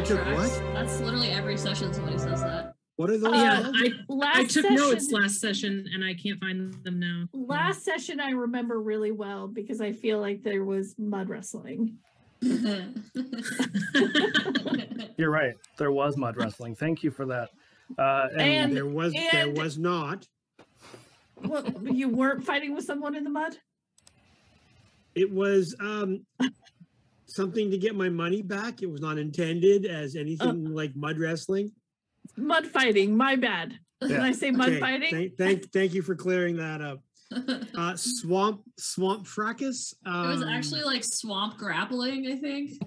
took tracks. what? That's literally every session somebody says that. What are those? Yeah, called? I took notes last session and I can't find them now. Last session I remember really well because I feel like there was mud wrestling. You're right. There was mud wrestling. Thank you for that. And there was not. Well, you weren't fighting with someone in the mud? It was something to get my money back. It was not intended as anything like mud wrestling. Mud fighting, my bad. Yeah. Did I say mud Okay, fighting? Thank you for clearing that up. Swamp fracas. It was actually like swamp grappling, I think.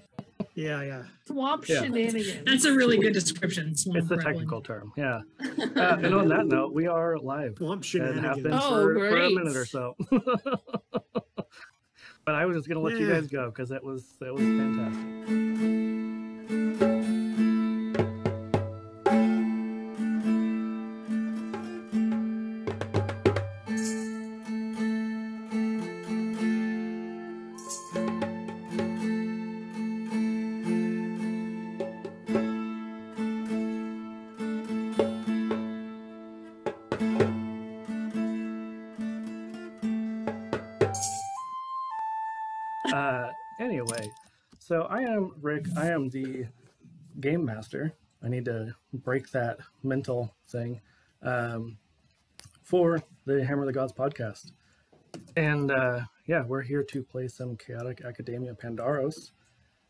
Yeah. Swamp shenanigans. That's a really good description. Swamp It's the grappling. technical term, yeah. And on that note, we are live. Swamp And shenanigans. have been Oh, for a great. minute or so. But I was just going to let you guys go because it was fantastic. Anyway, so I am Rick. I am the game master. I need to break that mental thing for the Hammer of the Gods podcast. And yeah, we're here to play some Chaotic Academia Pandaros.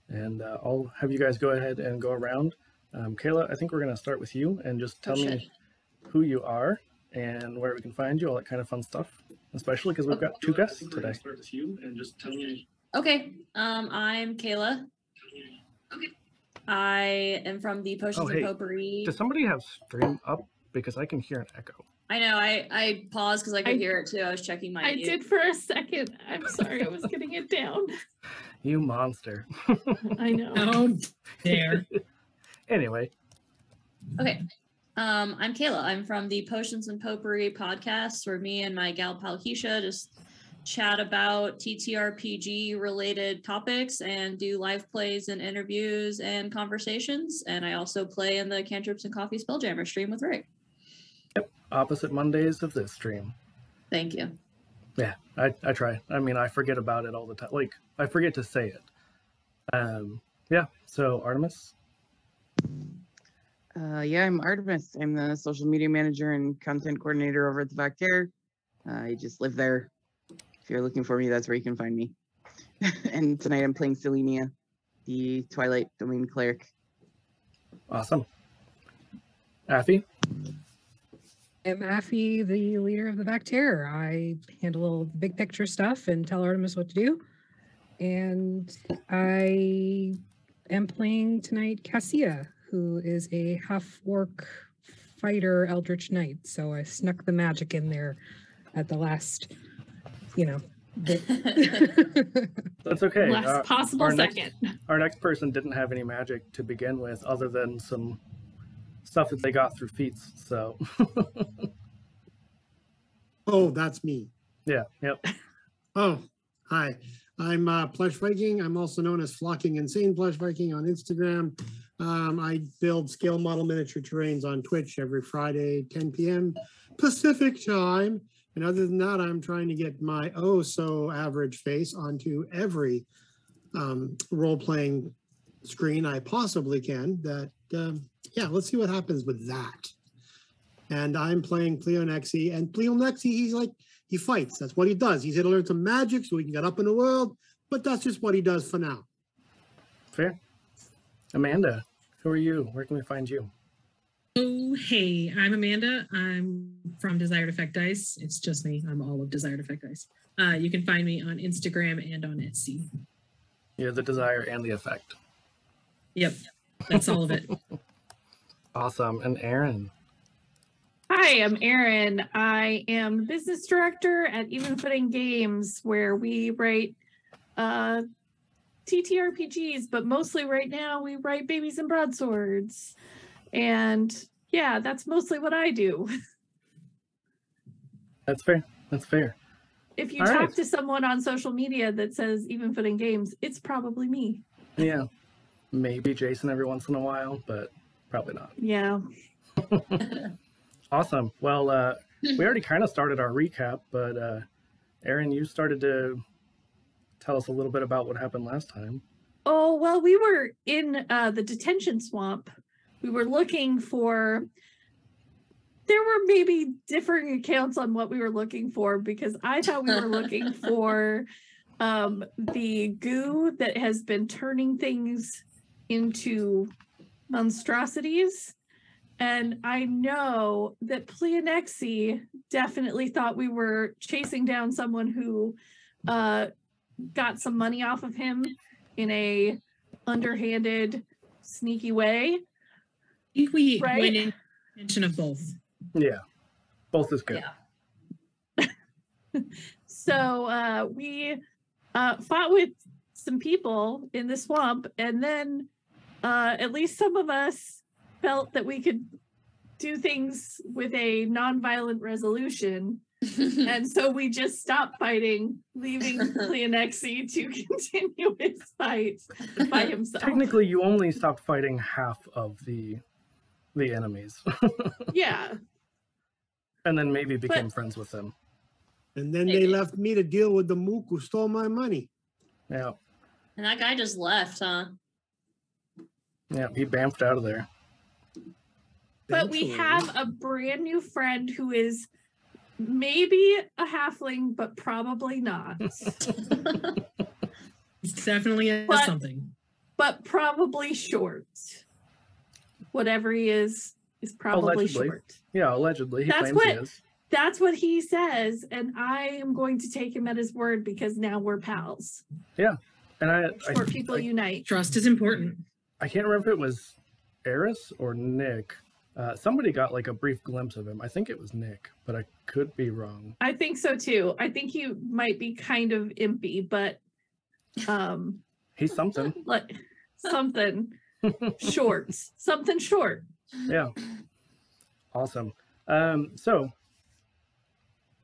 And I'll have you guys go ahead and go around. Kayla, I think we're going to start with you and just tell me who you are and where we can find you, all that kind of fun stuff. Especially because we've got two guests today. Start with you and just tell me. Okay, I'm Kayla. Okay. I am from the Potions and Potpourri. Does somebody have stream up? Because I can hear an echo. I know, I paused because I could hear it too. I was checking my I did for a second. I'm sorry, I was getting it down. You monster. I know. Oh, dare. Anyway. Okay. I'm Kayla. I'm from the Potions and Potpourri podcast, where me and my gal pal Keisha just chat about TTRPG related topics and do live plays and interviews and conversations. And I also play in the Cantrips and Coffee Spelljammer stream with Rick. Yep. Opposite Mondays of this stream. Thank you. Yeah, I try. I mean, I forget about it all the time. Like, I forget to say it. Yeah, so Artemis? Yeah, I'm Artemis. I'm the social media manager and content coordinator over at the Vactaire. I just live there. If you're looking for me, that's where you can find me. And tonight I'm playing Selenia, the Twilight Domain cleric. Awesome. Aphi? I'm Aphi, the leader of the Vactaire. I handle the big picture stuff and tell Artemis what to do. And I am playing tonight Cassia, who is a half-orc fighter Eldritch Knight. So I snuck the magic in there at the last, bit. That's okay. Last possible second. Our next person didn't have any magic to begin with other than some stuff that they got through feats, so. Oh, that's me. Yeah, yep. Oh, hi. I'm Plush Viking. I'm also known as Flocking Insane Plush Viking on Instagram. I build scale model miniature terrains on Twitch every Friday, 10 p.m. Pacific time. And other than that, I'm trying to get my average face onto every role-playing screen I possibly can. Yeah, let's see what happens with that. And I'm playing Pleonexi. And Pleonexi, he fights. That's what he does. He's here to learn some magic so he can get up in the world. But that's just what he does for now. Fair. Amanda, who are you? Where can we find you? Oh, hey, I'm Amanda. I'm from Desired Effect Dice. It's just me. I'm all of Desired Effect Dice. You can find me on Instagram and on Etsy. You're the desire and the effect. Yep, that's all of it. Awesome. And Aaron? Hi, I'm Erin. I am business director at Even Footing Games, where we write TTRPGs, but mostly right now we write Babies and Broadswords. And yeah, that's mostly what I do. That's fair. That's fair. If you All talk right. to someone on social media that says Even Footing Games, it's probably me. Yeah. maybe Jason every once in a while, but probably not. Yeah. Awesome. Well, we already kind of started our recap, but Erin, you started to tell us a little bit about what happened last time. Oh, well, we were in the detention swamp. We were looking for, there were maybe differing accounts on what we were looking for, because I thought we were looking for the goo that has been turning things into monstrosities. And I know that Pleonexi definitely thought we were chasing down someone who got some money off of him in a underhanded, sneaky way. I think we Right? went in intention of both. Yeah, both is good. Yeah. So we fought with some people in the swamp, and then at least some of us felt that we could do things with a nonviolent resolution. And so we just stopped fighting, leaving Pleonexi to continue his fight by himself. Technically, you only stopped fighting half of the enemies, Yeah. and then maybe became friends with them. And then they left me to deal with the mook who stole my money. Yeah, And that guy just left, huh? yeah, he bamfed out of there. But we have a brand new friend who is maybe a halfling, but probably not. It's definitely But- something. But probably short. Whatever he is probably Allegedly. short. Yeah, allegedly, he That's claims he what- is. That's what he says, and I am going to take him at his word because now we're pals. And Short people unite. Trust is important. I can't remember if it was Eris or Nick. Somebody got like a brief glimpse of him. I think it was Nick, but I could be wrong. I think so too. I think he might be kind of impy, but He's something. like something short. Something short. Yeah. Awesome. So,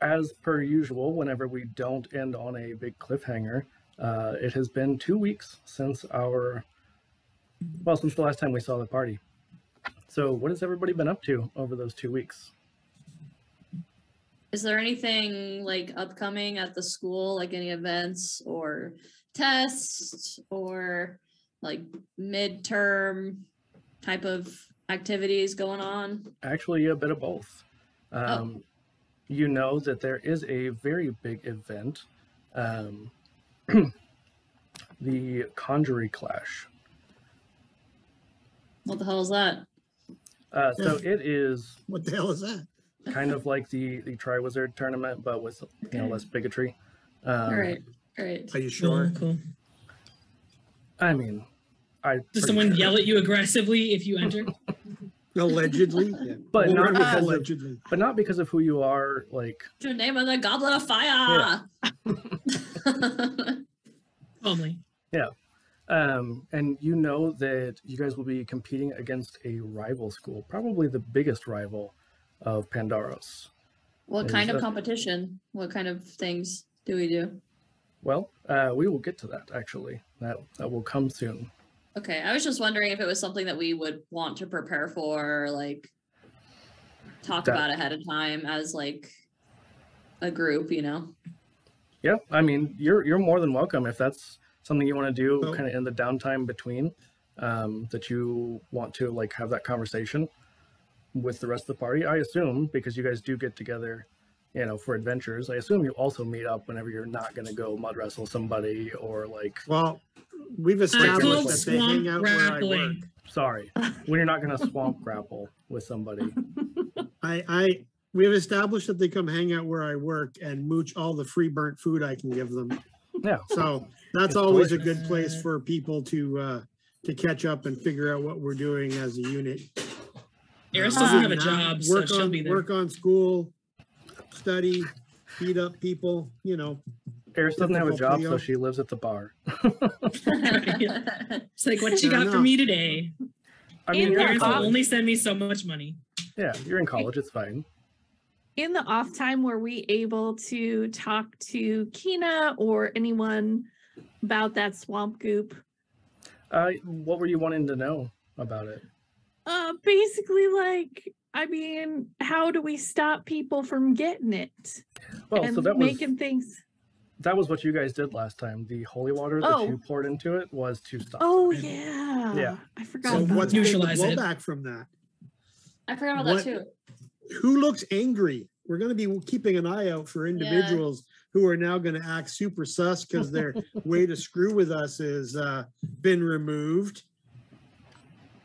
as per usual, whenever we don't end on a big cliffhanger, it has been 2 weeks since the last time we saw the party. So, what has everybody been up to over those 2 weeks? Is there anything like upcoming at the school, like any events or tests or like midterm type of activities going on? Actually, a bit of both. You know that there is a very big event, the Conjury Clash. What the hell is that? So it is What the hell is that? kind of like the Triwizard tournament, but with less bigotry. All right. Are you Cool, sure? cool. I mean, Does someone yell at you aggressively if you enter? Allegedly. Yeah. But We'll not run with because of- allegedly. but not because of who you are. Like, The name of the Goblet of Fire. Only. and you know that you guys will be competing against a rival school, probably the biggest rival of Pandaros. What Is kind of that- competition? What kind of things do we do? Well, we will get to that actually. That will come soon. Okay, I was just wondering if it was something that we would want to prepare for, like talk That- about ahead of time as like a group, you know? Yeah, I mean, you're more than welcome if that's something you want to do, Oh. kind of in the downtime between, that you want to like have that conversation with the rest of the party. I assume because you guys do get together, for adventures. I assume you also meet up whenever you're not going to go mud wrestle somebody or like. Well, we've Called established that they hang swamp out where I work. grappling. Sorry, when you're not going to swamp grapple with somebody. We have established that they come hang out where I work and mooch all the free burnt food I can give them. Yeah. So that's It's always a delicious. good place for people to catch up and figure out what we're doing as a unit. Eris Other doesn't have a than that, job, so she'll be there. Work on school, study, beat up people. Eris doesn't have a Typical job, Cleo. so she lives at the bar. It's like, what you Fair got for enough. me today? I mean, In you're the in Parents will college. only send me so much money. Yeah, you're in college. It's fine. In the off time, were we able to talk to Kina or anyone about that swamp goop? What were you wanting to know about it? Basically, like, I mean, how do we stop people from getting it Well, and so that making things? was what you guys did last time. The holy water that you poured into it was to stop. Oh it. yeah. Yeah. I forgot. So about what's that. been the Neutralize it. blowback from that? I forgot about What- that too. Who looks angry? We're going to be keeping an eye out for individuals who are now going to act super sus because their way to screw with us is been removed.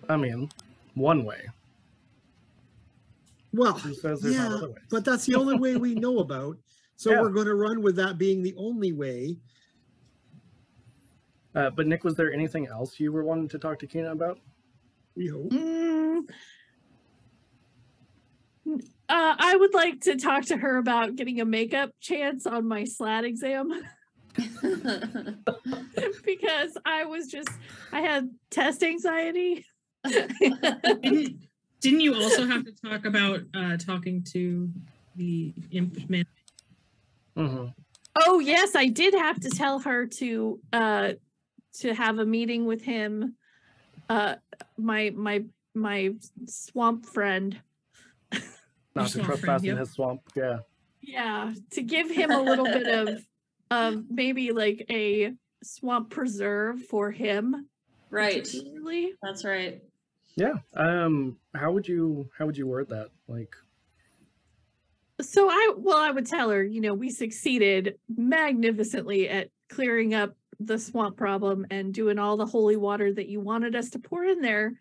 I mean, one way. Well, Who says there's not yeah, other ways? but that's the only way we know about. So Yeah. we're going to run with that being the only way. But Nick, was there anything else you were wanting to talk to Kina about? We hope. I would like to talk to her about getting a makeup chance on my SLAT exam because I had test anxiety. Didn't you also have to talk about talking to the imp man? Mm-hmm. Oh yes, I did have to tell her to have a meeting with him, my swamp friend. Not to swamp trespass friend, in yep. his swamp. Yeah. Yeah, to give him a little bit of maybe like a swamp preserve for him. Right. particularly. That's right. Yeah. How would you word that? Like, So I would tell her, we succeeded magnificently at clearing up the swamp problem and doing all the holy water that you wanted us to pour in there.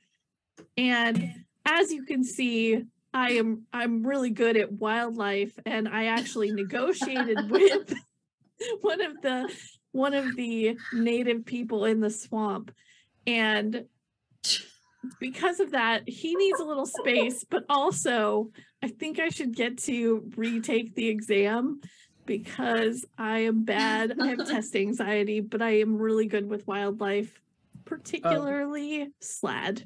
And as you can see, I'm really good at wildlife, and I actually negotiated with one of the native people in the swamp. And because of that, he needs a little space, but also I think I should get to retake the exam because I am bad. I have test anxiety, but I am really good with wildlife, particularly SLAD.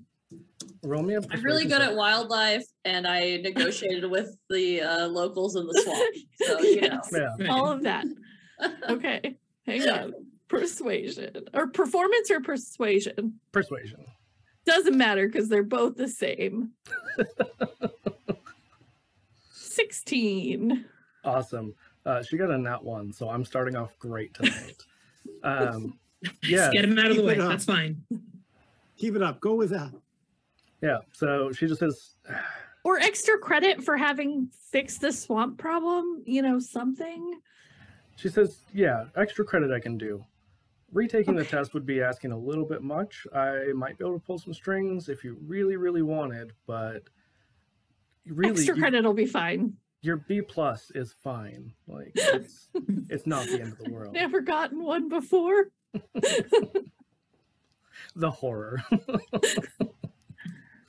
roll me a I'm really persuasion good check. at wildlife, and I negotiated with the locals in the swamp. So, Yes, Yeah. all of that. Okay, hang on. Persuasion or performance or persuasion? Persuasion. Doesn't matter because they're both the same. 16. Awesome. She got a nat 1, so I'm starting off great tonight. Yeah. Just get him out of the Keep way. it up. That's fine. Keep it up. Go with that. Yeah. So she just says, Or extra credit for having fixed the swamp problem, something. yeah, extra credit I can do. Retaking the Okay. test would be asking a little bit much. I might be able to pull some strings if you really, really wanted, but really, Extra credit will be fine. your B+ is fine. Like, it's not the end of the world. Never gotten one before. The horror.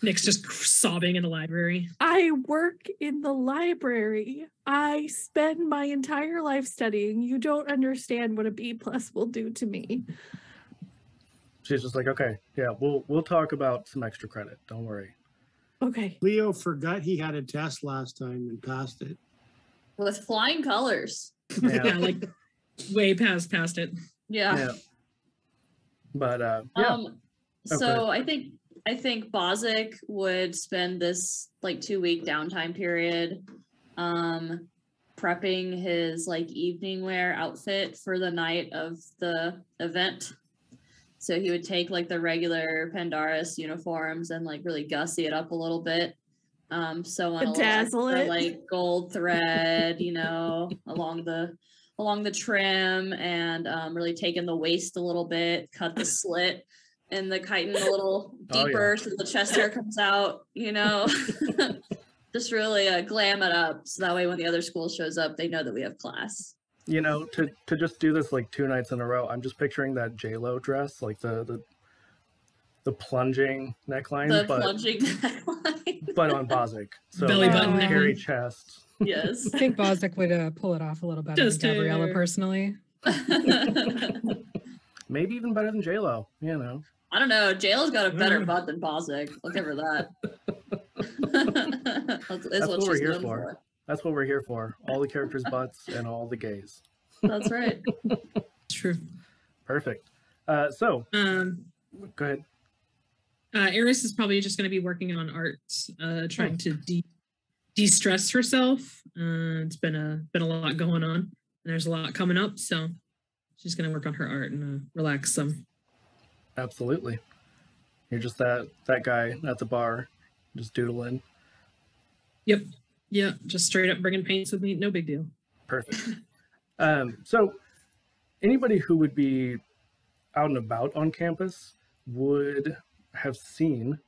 Nick's just sobbing in the library. I work in the library. I spend my entire life studying. You don't understand what a B+ will do to me. She's just like, okay, yeah, we'll talk about some extra credit. Don't worry. Okay. Leo forgot he had a test last time and passed it. with flying colors. Yeah, Yeah. like way past it. Yeah. Yeah. But yeah. So I think Bozic would spend this like 2-week downtime period prepping his like evening wear outfit for the night of the event. So he would take like the regular Pandaros uniforms and like really gussy it up a little bit. So on a little Bedazzle extra, it. like gold thread, along the trim, and really taking the waist a little bit, cut the slit and the chitin a little Oh, deeper so the chest hair comes out, just really glam it up so that way when the other school shows up, they know that we have class. To just do this like 2 nights in a row, I'm just picturing that J-Lo dress, like the plunging neckline, The but plunging neckline. but on Bozic. So Belly button hairy neckline. chest. Yes. I think Bozic would pull it off a little better Just than Gabriella hair. personally. Maybe even better than J-Lo, I don't know. Jail's got a better butt than Bozic. I'll give her that. That's what we're she's here known for. That's what we're here for. All the characters' butts and all the gays. That's right. True. Perfect. So Go ahead. Eris is probably just going to be working on art, trying to de-stress herself. It's been a lot going on, and there's a lot coming up, so she's going to work on her art and relax some. Absolutely. You're just that guy at the bar, just doodling. Yep. Yeah, just straight up bringing paints with me. No big deal. Perfect. So anybody who would be out and about on campus would have seen,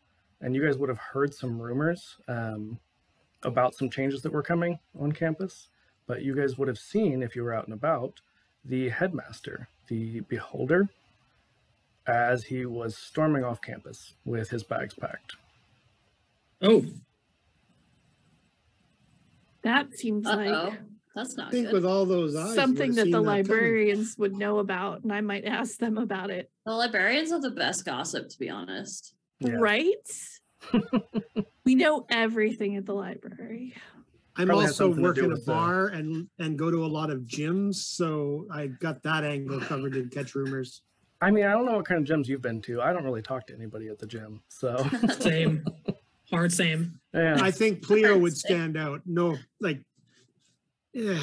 and you guys would have heard some rumors about some changes that were coming on campus, but you guys would have seen, if you were out and about, the headmaster, the beholder, as he was storming off campus with his bags packed. Oh. That seems like That's I not think good. with all those eyes, you something would've that seen the coming. librarians would know about, and I might ask them about it. The librarians are the best gossip, to be honest. Yeah. Right? We know everything at the library. I'm Probably has also something to work do in a with the- bar and go to a lot of gyms, so I got that angle covered in catch rumors. I mean, I don't know what kind of gyms you've been to. I don't really talk to anybody at the gym, so Same. Hard same. yeah. I think Cleo would stand out. No, like, yeah. And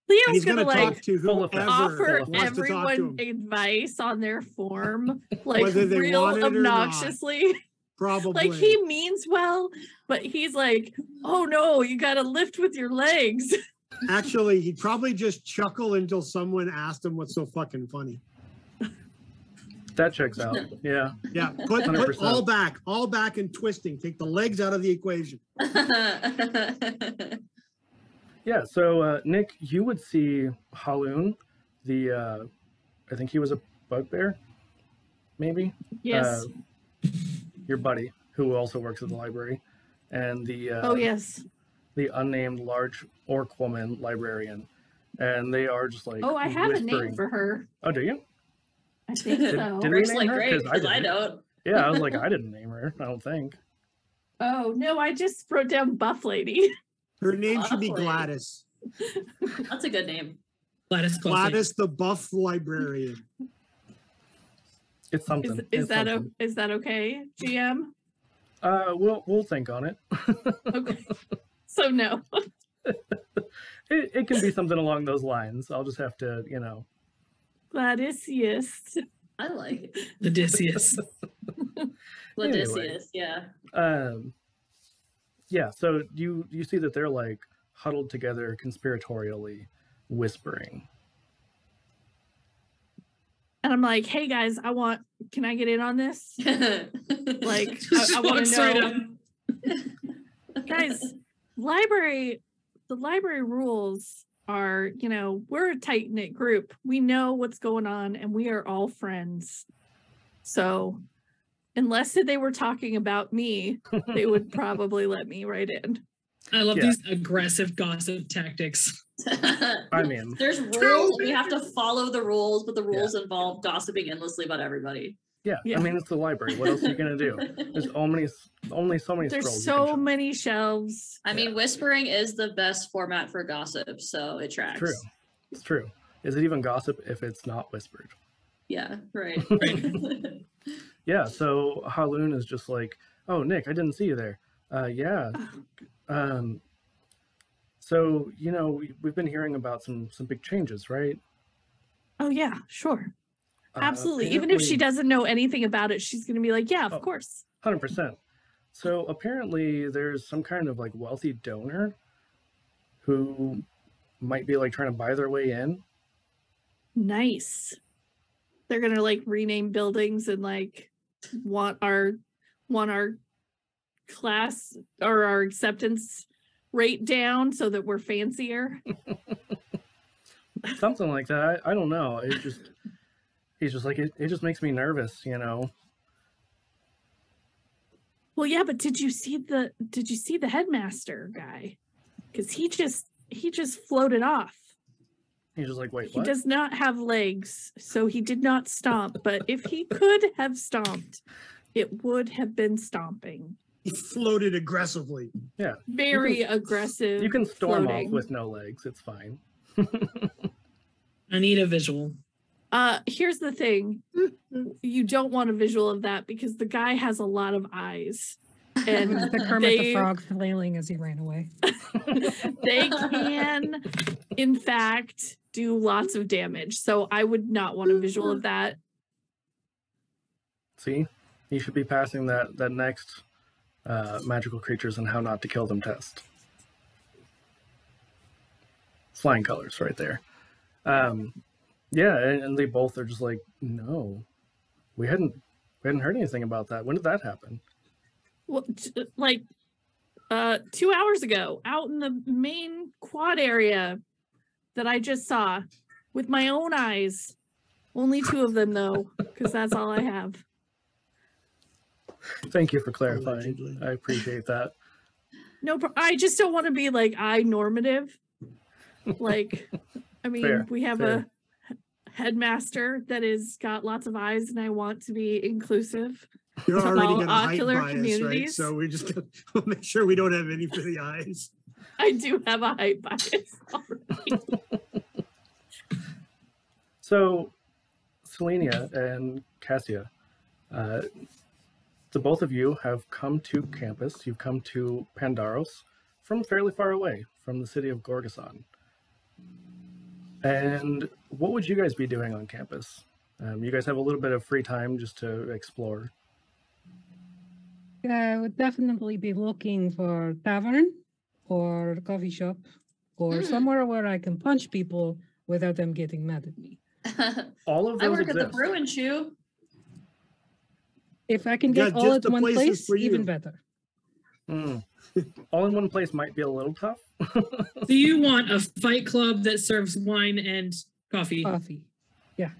Leo's he's gonna gonna talk like to full of whoever offer wants to talk to everyone him. advice on their form, like Whether they real want it or not. obnoxiously. Probably. Like he means well, but he's like, oh no, you gotta lift with your legs. Actually, he'd probably just chuckle until someone asked him what's so fucking funny. That checks out. Yeah. Yeah, put 100%. all back and twisting. Take the legs out of the equation. Yeah. So Nick, you would see Haloon, the I think he was a bugbear, maybe. Yes. Your buddy, who also works at the library, and the Oh yes. the unnamed large orc woman librarian, and they are just like Oh, I have a name whispering. for her. Oh, do you? I think Did- so. did we Rick's name like, her? great, 'Cause because I didn't. don't. Yeah, I was like, I didn't name her. I don't think. Oh no, I just wrote down Buff Lady. Her name should be Lovely. Gladys. That's a good name. Gladys Closey. Gladys the buff librarian. It's something. Is It's that something. is that okay, GM? We'll think on it. Okay. So no. It can be something along those lines. I'll just have to, Gladys, yes. I like it. Odysseus. Odysseus, yeah. Yeah, so you see that they're like huddled together conspiratorially whispering. And I'm like, hey guys, can I get in on this? Like, I want Walk to straight know. up. Guys, the library rules are, we're a tight knit group. We know what's going on and we are all friends. So unless they were talking about me, they would probably let me right in. I love Yeah. these aggressive gossip tactics. I mean, There's rules. We have to follow the rules, but the rules involve gossiping endlessly about everybody. yeah, Yeah. I mean, it's the library. What else are you gonna do? There's only so many There's scrolls you can so shove. many shelves. I mean, whispering is the best format for gossip, so it tracks. True. It's true. Is it even gossip if it's not whispered? Yeah, right. Yeah, so Haloon is just like, oh, Nick, I didn't see you there. Yeah. So, we've been hearing about some big changes, right? Oh yeah, sure. Absolutely. Even if she apparently- doesn't know anything about it, she's gonna be like, yeah, of Oh. course. 100%. So apparently there's some kind of like wealthy donor who might be like trying to buy their way in. Nice. They're gonna like rename buildings and like want our class or our acceptance rate down so that we're fancier. Something like that. I don't know. He's just like, it just makes me nervous, Well, yeah, but did you see the headmaster guy? Because he just floated off. He's just like, wait, He what? does not have legs, so he did not stomp. But if he could have stomped, it would have been stomping. He floated aggressively. Yeah. Very aggressive. You can storm floating. off with no legs. It's fine. I need a visual. Here's the thing. You don't want a visual of that because the guy has a lot of eyes. It was And the Kermit the Frog flailing as he ran away. they can, in fact, do lots of damage. So I would not want a visual of that. See, you should be passing that next magical creatures and how not to kill them test. Flying colors right there. Yeah, and they both are just like, no, we hadn't heard anything about that. When did that happen? Well, like 2 hours ago, out in the main quad area that I just saw with my own eyes. Only 2 of them though, because that's all I have. Thank you for clarifying. Allegedly. I appreciate that. No, I just don't want to be like eye normative. Like, I mean, Fair, we have fair. a headmaster that is got lots of eyes, and I want to be inclusive. You're to already all going to height ocular bias, right? communities. So we just got to make sure we don't have any for the eyes. I do have a height bias already. So, Selenia and Cassia, the both of you have come to campus. You've come to Pandaros from fairly far away, from the city of Gorgison. And what would you guys be doing on campus? You guys have a little bit of free time just to explore. I would definitely be looking for tavern or coffee shop or somewhere where I can punch people without them getting mad at me. All of those I work exist. at the Brew and Shoe. If I can Yeah, get all just at the one places place, for even you. better. All in one place might be a little tough. So you want a fight club that serves wine and coffee? Coffee. Yeah.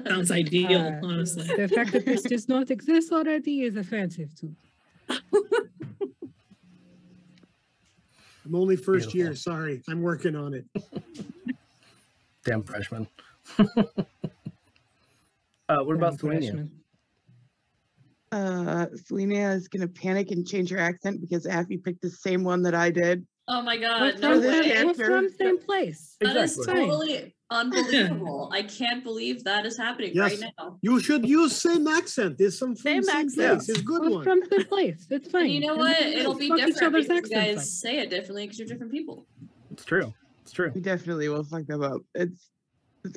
Sounds ideal, Uh, honestly. The fact that this does not exist already is offensive to me. I'm only first Beautiful. year. Sorry. I'm working on it. Damn freshman. What about Damn Selenia? freshman. Selenia is gonna panic and change her accent because Affy picked the same one that I did. Oh my We're god, from, no this way. cat- we're from same place. That is Exactly. totally unbelievable. I can't believe that is happening Yes. right now. You should use same accent. There's some from Same same accent. place. It's a good We're one. from same place. It's fine. And you know And what? we It'll be fuck each different other's because you accents guys say it differently because you're different people. It's true. It's true. We definitely will fuck them up. It's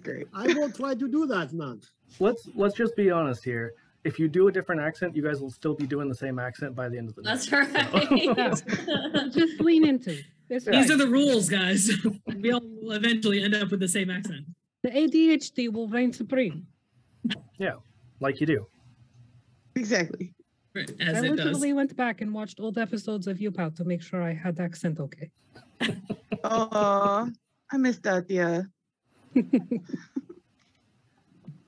great. I will try to do that, man. Let's just be honest here. If you do a different accent, you guys will still be doing the same accent by the end of the That's night. right. Just lean into it. It's Yeah. These fine. are the rules, guys. We all will eventually end up with the same accent. The ADHD will reign supreme. Yeah, like you do. Exactly. Right, I as it does. literally went back and watched old episodes of YouPow to make sure I had the accent okay. Oh, I missed that. Yeah.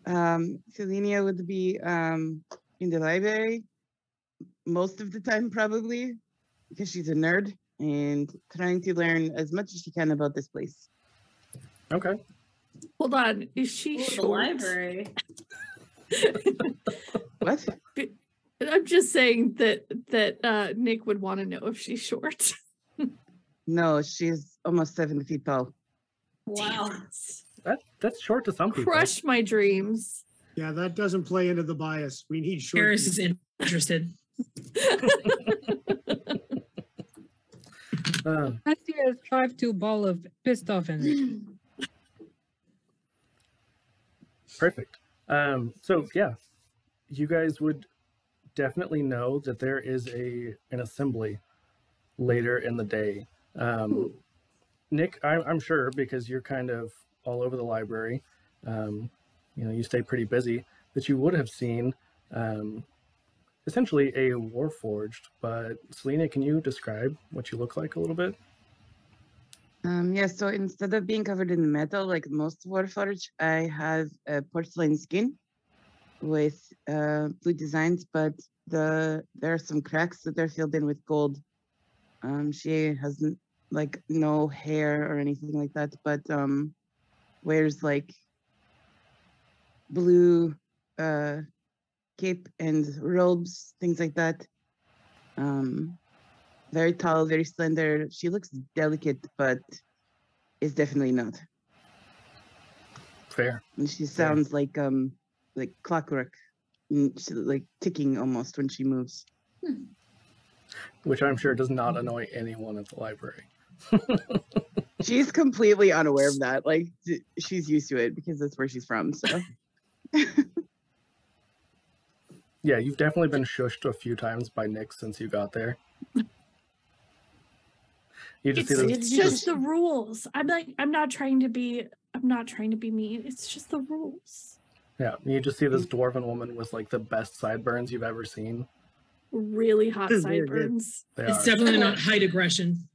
Selenia would be in the library most of the time, probably, because she's a nerd and trying to learn as much as she can about this place. Okay. Hold on, is she Ooh, the short? library. What? I'm just saying that Nick would want to know if she's short. No, she's almost 7 feet tall. Wow. That's short to some people. Crush my dreams. Yeah, that doesn't play into the bias. We need short. Harris is people. interested. Cassia is 5'2" ball of pissed off energy. Perfect. So yeah, you guys would definitely know that there is an assembly later in the day. Nick, I'm sure because you're kind of all over the library. You stay pretty busy. That you would have seen essentially a Warforged. But Selena, can you describe what you look like a little bit? Yeah, so instead of being covered in metal like most Warforged, I have a porcelain skin with blue designs, but there are some cracks that are filled in with gold. She has no hair or anything like that, but wears like blue cape and robes, things like that. Very tall, very slender. She looks delicate, but is definitely not. Fair. And she sounds like clockwork, like ticking almost when she moves. Which I'm sure does not annoy anyone at the library. She's completely unaware of that. Like she's used to it because that's where she's from. So Yeah, you've definitely been shushed a few times by Nick since you got there. You just see those, It's just the rules. I'm not trying to be mean. It's just the rules. yeah, you just see this dwarven woman with like the best sideburns you've ever seen. Really hot It's very good. sideburns. They It's are. definitely not height aggression.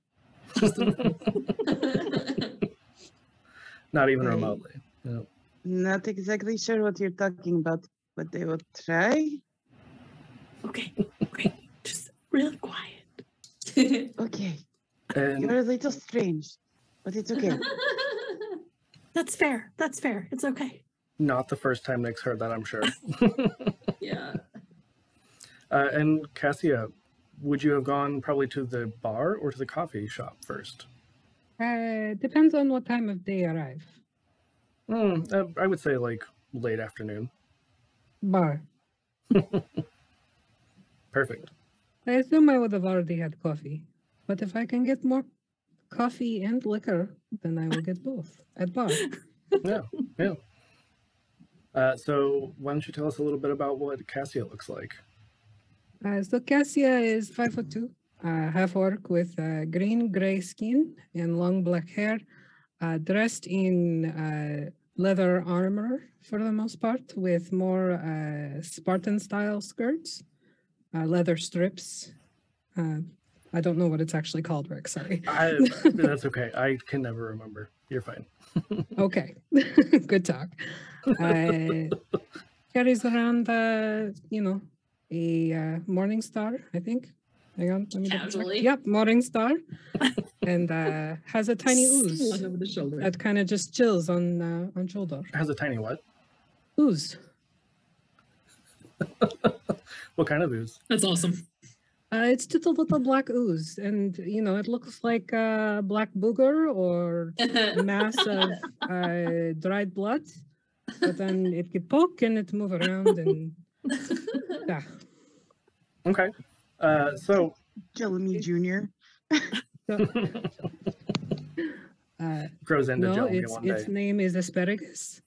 Not even Right. remotely. Yeah. not exactly sure what you're talking about, but they will try. Okay, great. Just really quiet. Okay, And you're a little strange, but it's okay. That's fair. That's fair. It's okay. not the first time Nick's heard that, I'm sure. Yeah. And Cassia, would you have gone probably to the bar or to the coffee shop first? Depends on what time of day arrive. I would say like late afternoon. Bar. Perfect. I assume I would have already had coffee. But if I can get more coffee and liquor, then I will get both at bar. Yeah, yeah. So why don't you tell us a little bit about what Cassia looks like? So Cassia is 5'2", half orc with green-gray skin and long black hair, dressed in leather armor for the most part, with more Spartan-style skirts, leather strips. I don't know what it's actually called, Rick, sorry. That's okay. I can never remember. You're fine. Okay, good talk. Carries around, a morning star, I think. Hang on, let me double check. Casually. Yep, morning star, and has a tiny ooze Slung over the shoulder. that kind of just chills on shoulder. Has a tiny what? Ooze. What kind of ooze? That's awesome. It's just a little black ooze, and it looks like a black booger or a mass of dried blood. But then it could poke and it move around, and yeah. Okay. So Jelemy Jr. So, grows into no, Jelly its one day. name is asparagus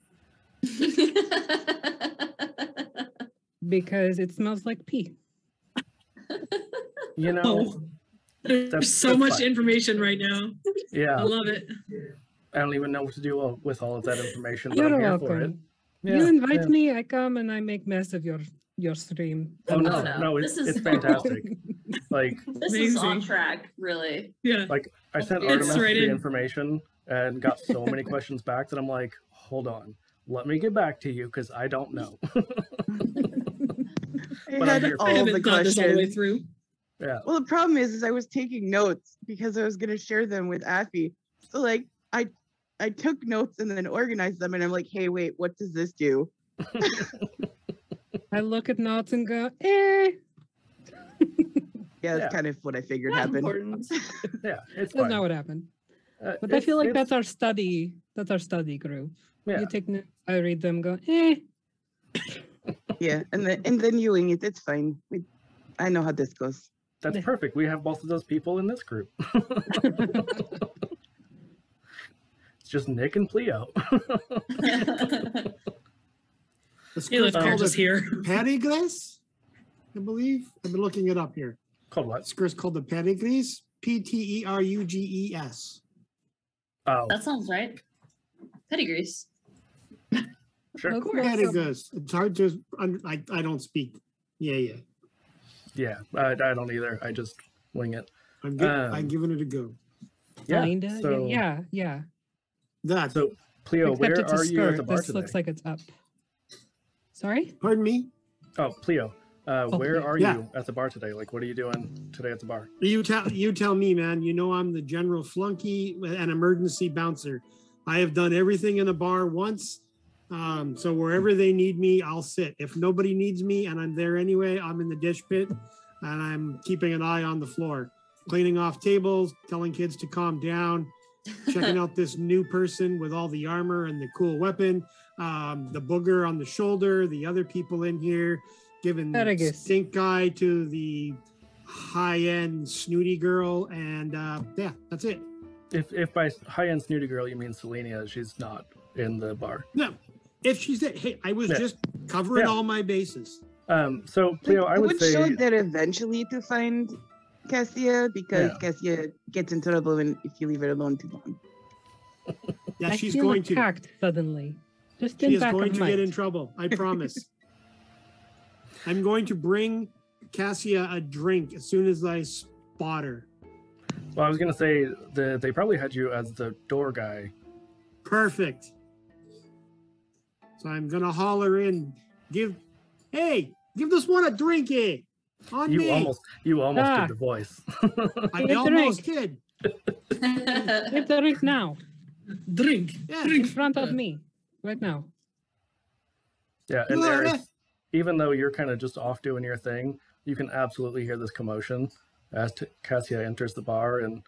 because it smells like pee. You know, Oh, there's That's- so that's much fine. information right now. I yeah. love it. I don't even know what to do with all of that information, but You're I'm here for it. welcome. Yeah, You invite yeah. me, I come and I make mess of your stream. Oh And no, Oh, no. no, it's, This is it's fantastic. Like This is on Amazing. track, really. Yeah. I sent It's Artemis right the in. information and got so many questions back that I'm like, hold on, let me get back to you because I don't know. I But I'm had here for I all haven't the thought this all the way questions. through. Yeah. Well, the problem is I was taking notes because I was going to share them with Aphi. So like I took notes and then organized them, and I'm like, hey, wait, what does this do? I look at notes and go, eh. Yeah, that's Yeah. kind of what I figured Not happened. important. Yeah, it's That's fine. not what happened. But I It's- feel like it's- that's our study. That's our study group. Yeah. You take notes, I read them, go, eh. Yeah, and then you wing it. It's fine. I know how this goes. That's perfect. We have both of those people in this group. It's just Nick and Pleo. The Hey, script's look, called just a here. Perigris, I believe. I've been looking it up here. Called what? Script's called the Perigris, P-T-E-R-U-G-E-S. Oh, That sounds right. Pedigrees. sure. Of course. Perigris. It's hard to, I don't speak. Yeah. Yeah, I don't either. I just wing it. I'm giving it a go. Yeah. Kinda. So, Yeah. That, so Pleo, Except where it's a are you at the skirt. bar This today? looks like it's up. Sorry? pardon me? Oh, Pleo, where Pleo. are Yeah. you at the bar today? Like, what are you doing today at the bar? You tell me, man. You know I'm the general flunky and emergency bouncer. I have done everything in a bar once. So wherever they need me, I'll sit. If nobody needs me and I'm there anyway, I'm in the dish pit and I'm keeping an eye on the floor, cleaning off tables, telling kids to calm down, checking out this new person with all the armor and the cool weapon, the booger on the shoulder, the other people in here, giving Argus. stink eye to the high-end snooty girl, and yeah, that's it. If by high-end snooty girl you mean Selenia, she's not in the bar. No, if she's there, hey, I was just covering all my bases. So Cleo, I would say show that eventually to find Cassia, because Cassia gets in trouble if you leave her alone too long. Yeah, I she's feel going to. attacked suddenly. Just She in is back going of to get in mind. trouble. I promise. I'm going to bring Cassia a drink as soon as I spot her. well, I was gonna say they probably had you as the door guy. Perfect. So I'm gonna holler in, give this one a drink, eh? On You me. almost Ah. did the voice. I Give almost drink. did. Get the drink now, Drink. Yeah. in front of me, right now. Yeah, and Yeah. there's, even though you're kind of just off doing your thing, you can absolutely hear this commotion as Cassia enters the bar, and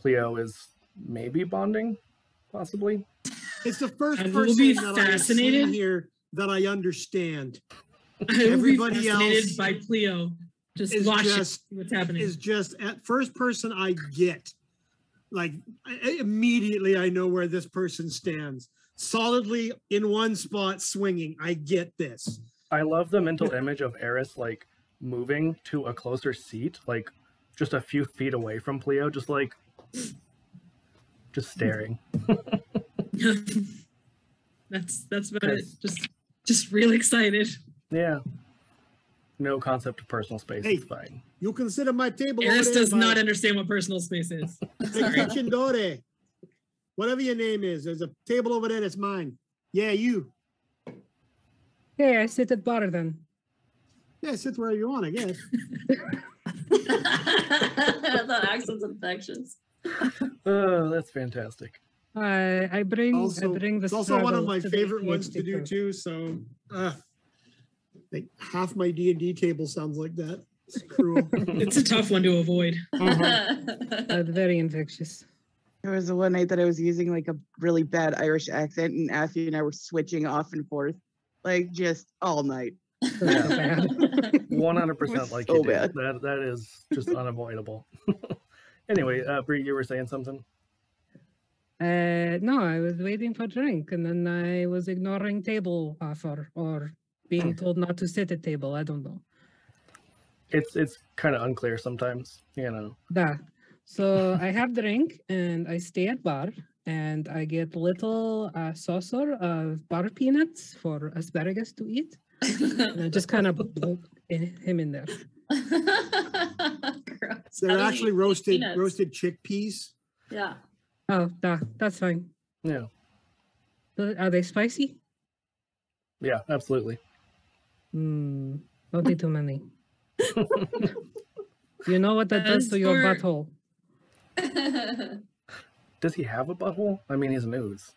Cleo is maybe bonding, possibly. It's the first I will person be that I've fascinated. seen here that I understand. I will be Everybody fascinated else by Cleo. Just is watch just- it, see what's happening. Is just at first person I get. Like immediately I know where this person stands. Solidly in one spot swinging. I get this. I love the mental image of Eris like moving to a closer seat, like just a few feet away from Cleo, just staring. That's about it. Just real excited. Yeah. No concept of personal space. Hey. It's fine. You consider my table Eris over there does by not understand what personal space is. the kitchen door. Whatever your name is, there's a table over there that's mine. Yeah, you. Hey, I sit at bar then. Yeah, sit where you want, I guess. That accent's infectious. Oh, that's fantastic. I bring the. It's also one of struggle my to the favorite ones to ADHD do crew. too. So, like half my D&D table sounds like that. It's cruel. It's a tough one to avoid. Very infectious. There was the one night that I was using like a really bad Irish accent, and Aphi and I were switching off and forth, like just all night. So bad. 100% like So you did. bad. That is just unavoidable. Anyway, Bree, you were saying something? No, I was waiting for drink, and then I was ignoring table offer or being told not to sit at table. I don't know. It's kind of unclear sometimes, you know. Da. So I have drink and I stay at bar and I get little saucer of bar peanuts for asparagus to eat. And I just kind of put him in there. Gross. They're How does he actually eat roasted peanuts? chickpeas. Yeah. Oh, that's fine. Yeah. Are they spicy? Yeah, absolutely. Don't eat too many. You know what that does As to your for- butthole? Does he have a butthole? I mean, he's an ooze.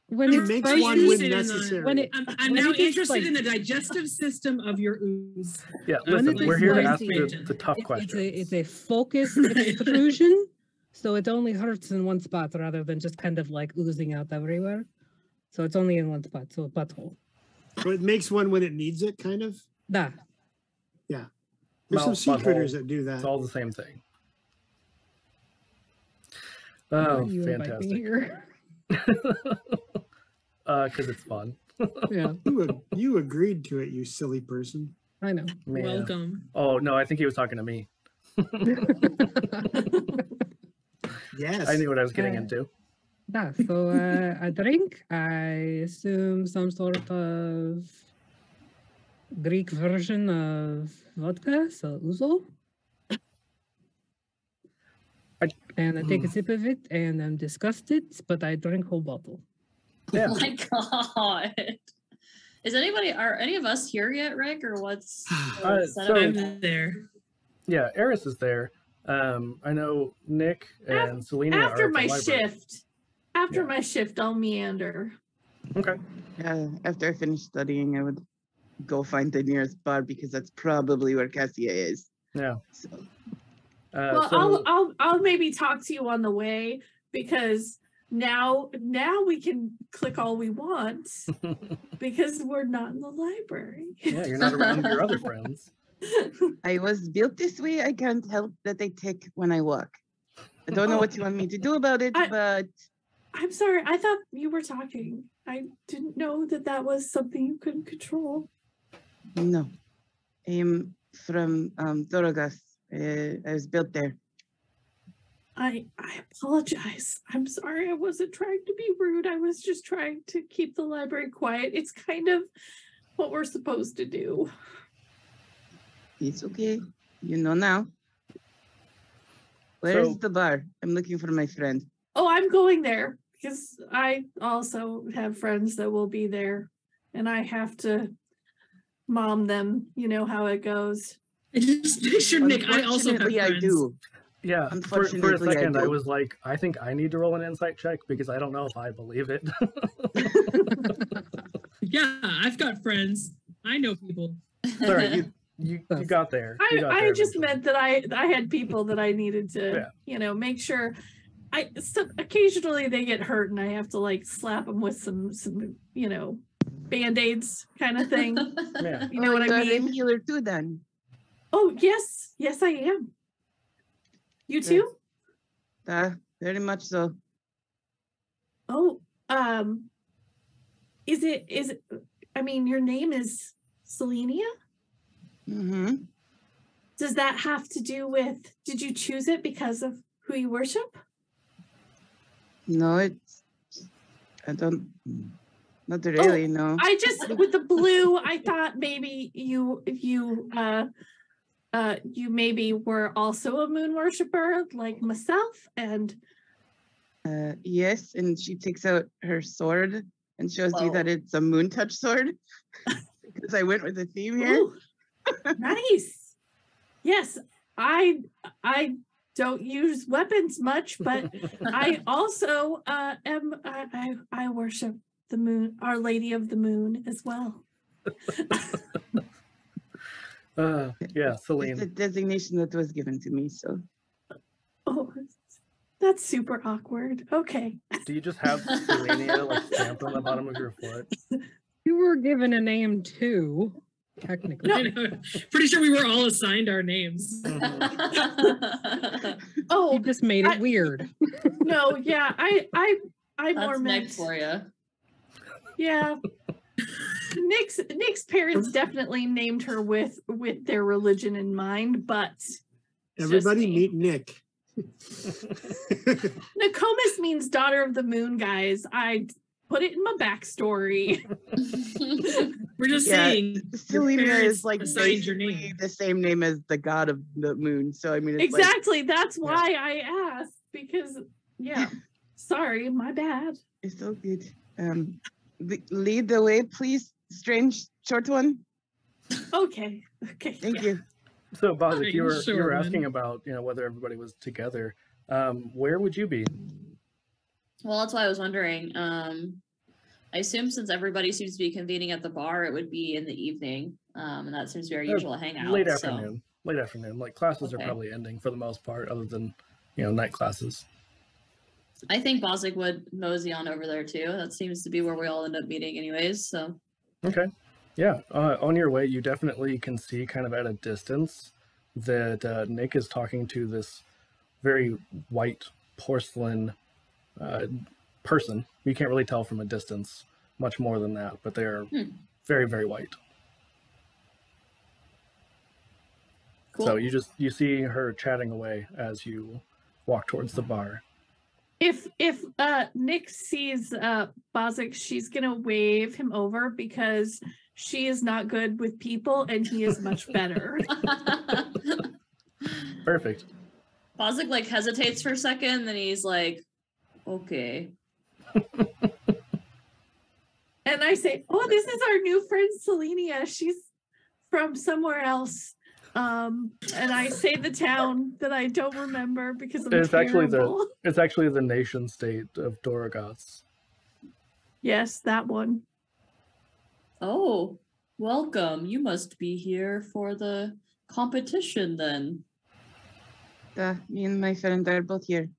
When He it's makes spicy, one when interested in the- necessary. when it- I'm When now it is interested in the spicy. digestive system of your ooze. Yeah, When listen, it we're is here to ask spicy, the tough it's questions. a focused extrusion, so it only hurts in one spot rather than just kind of like oozing out everywhere. So it's only in one spot, so butthole. So it makes one when it needs it, kind of. Da. There's Mouth, some sea critters butthole, that do It's that. all the same thing. Why Oh, do you invite me fantastic. here? Because it's fun. Yeah, You agreed to it, you silly person. I know. Man. Welcome. Oh, no, I think he was talking to me. Yes. I knew what I was getting Uh, into. Da. So a drink, I assume some sort of Greek version of vodka, so ouzo. And I take a sip of it and I'm disgusted, but I drink whole bottle. Yeah. Oh my god. Are any of us here yet, Rick? Or what's the So- setup? I'm there. Yeah, Eris is there. I know Nick and Selena are After at the my library. shift. After Yeah. my shift, I'll meander. Okay. Yeah, after I finish studying, I would go find the nearest bar because that's probably where Cassia is. Yeah. So Well, I'll maybe talk to you on the way, because now we can click all we want because we're not in the library. Yeah, you're not around your other friends. I was built this way. I can't help that I tick when I walk. I don't know what you want me to do about it, but I'm sorry. I thought you were talking. I didn't know that was something you couldn't control. no. I am from Dorogas. I was built there. I apologize. I'm sorry. I wasn't trying to be rude. I was just trying to keep the library quiet. It's kind of what we're supposed to do. It's okay. You know now. Where's So- the bar? I'm looking for my friend. Oh, I'm going there because I also have friends that will be there, and I have to mom them. You know how it goes. I just pictured Nick. I also have Unfortunately, I friends. do. Yeah, for a Unfortunately, I second, I do. was like, I think I need to roll an insight check because I don't know if I believe it. Yeah, I've got friends. I know people. Sorry, you got there. You got I there just eventually. meant that I had people that I needed to, make sure. Occasionally they get hurt and I have to like slap them with some band-aids kind of thing. Yeah. You know what you're I a mean? healer too, then. Oh yes, I am. You too? Very much so. Oh, is it? I mean, your name is Selenia. Mm-hmm. Does that have to do with? Did you choose it because of who you worship? No, I don't. Not really. No. I just with the blue. I thought maybe you maybe were also a moon worshiper like myself, and Yes, and she takes out her sword and shows you that it's a moon touch sword. Because I went with the theme here. ooh, nice. Yes, I don't use weapons much, but I also am I worship the moon, Our Lady of the Moon as well. Yeah, It's a Celine. designation that was given to me, so. Oh, that's super awkward. Okay. Do you just have Selenia like stamped on the bottom of your foot? You were given a name too, technically. No. I know. Pretty sure we were all assigned our names. Oh, You just made it weird. no, yeah, I more That's Nick meant for you. yeah. Nick's parents definitely named her with their religion in mind, but it's just Everybody me. meet Nick. Nokomis means daughter of the moon, guys. I put it in my backstory. We're just Yeah, saying. your Selenia parents is like assigned your basically name. the same name as the god of the moon. So I mean, it's like, Exactly. That's why I asked, because yeah. Sorry, my bad. it's so good. Lead the way, please. Strange short one. Okay. Thank you. So, Bozic, Are you you were sure, asking man? about whether everybody was together. Where would you be? Well, that's why I was wondering. I assume since everybody seems to be convening at the bar, it would be in the evening, and that seems to be our usual hangout. Late so- afternoon. Late afternoon. Like classes are Okay. probably ending for the most part, other than night classes. I think Bozic would mosey on over there too. That seems to be where we all end up meeting, anyways. So Okay. Yeah. On your way, you definitely can see kind of at a distance that Nick is talking to this very white porcelain person. You can't really tell from a distance much more than that, but they're very, very white. cool. So you see her chatting away as you walk towards the bar. If Nick sees Bozic, she's gonna wave him over because she is not good with people and he is much better. Perfect. Bozic like hesitates for a second, then he's like, "Okay." And I say, "Oh, this is our new friend Selenia. She's from somewhere else." And I say the town that I don't remember because I'm It's actually terrible. the nation state of Dorogas. Yes, that one. Oh, welcome. You must be here for the competition then. Me and my friend are both here.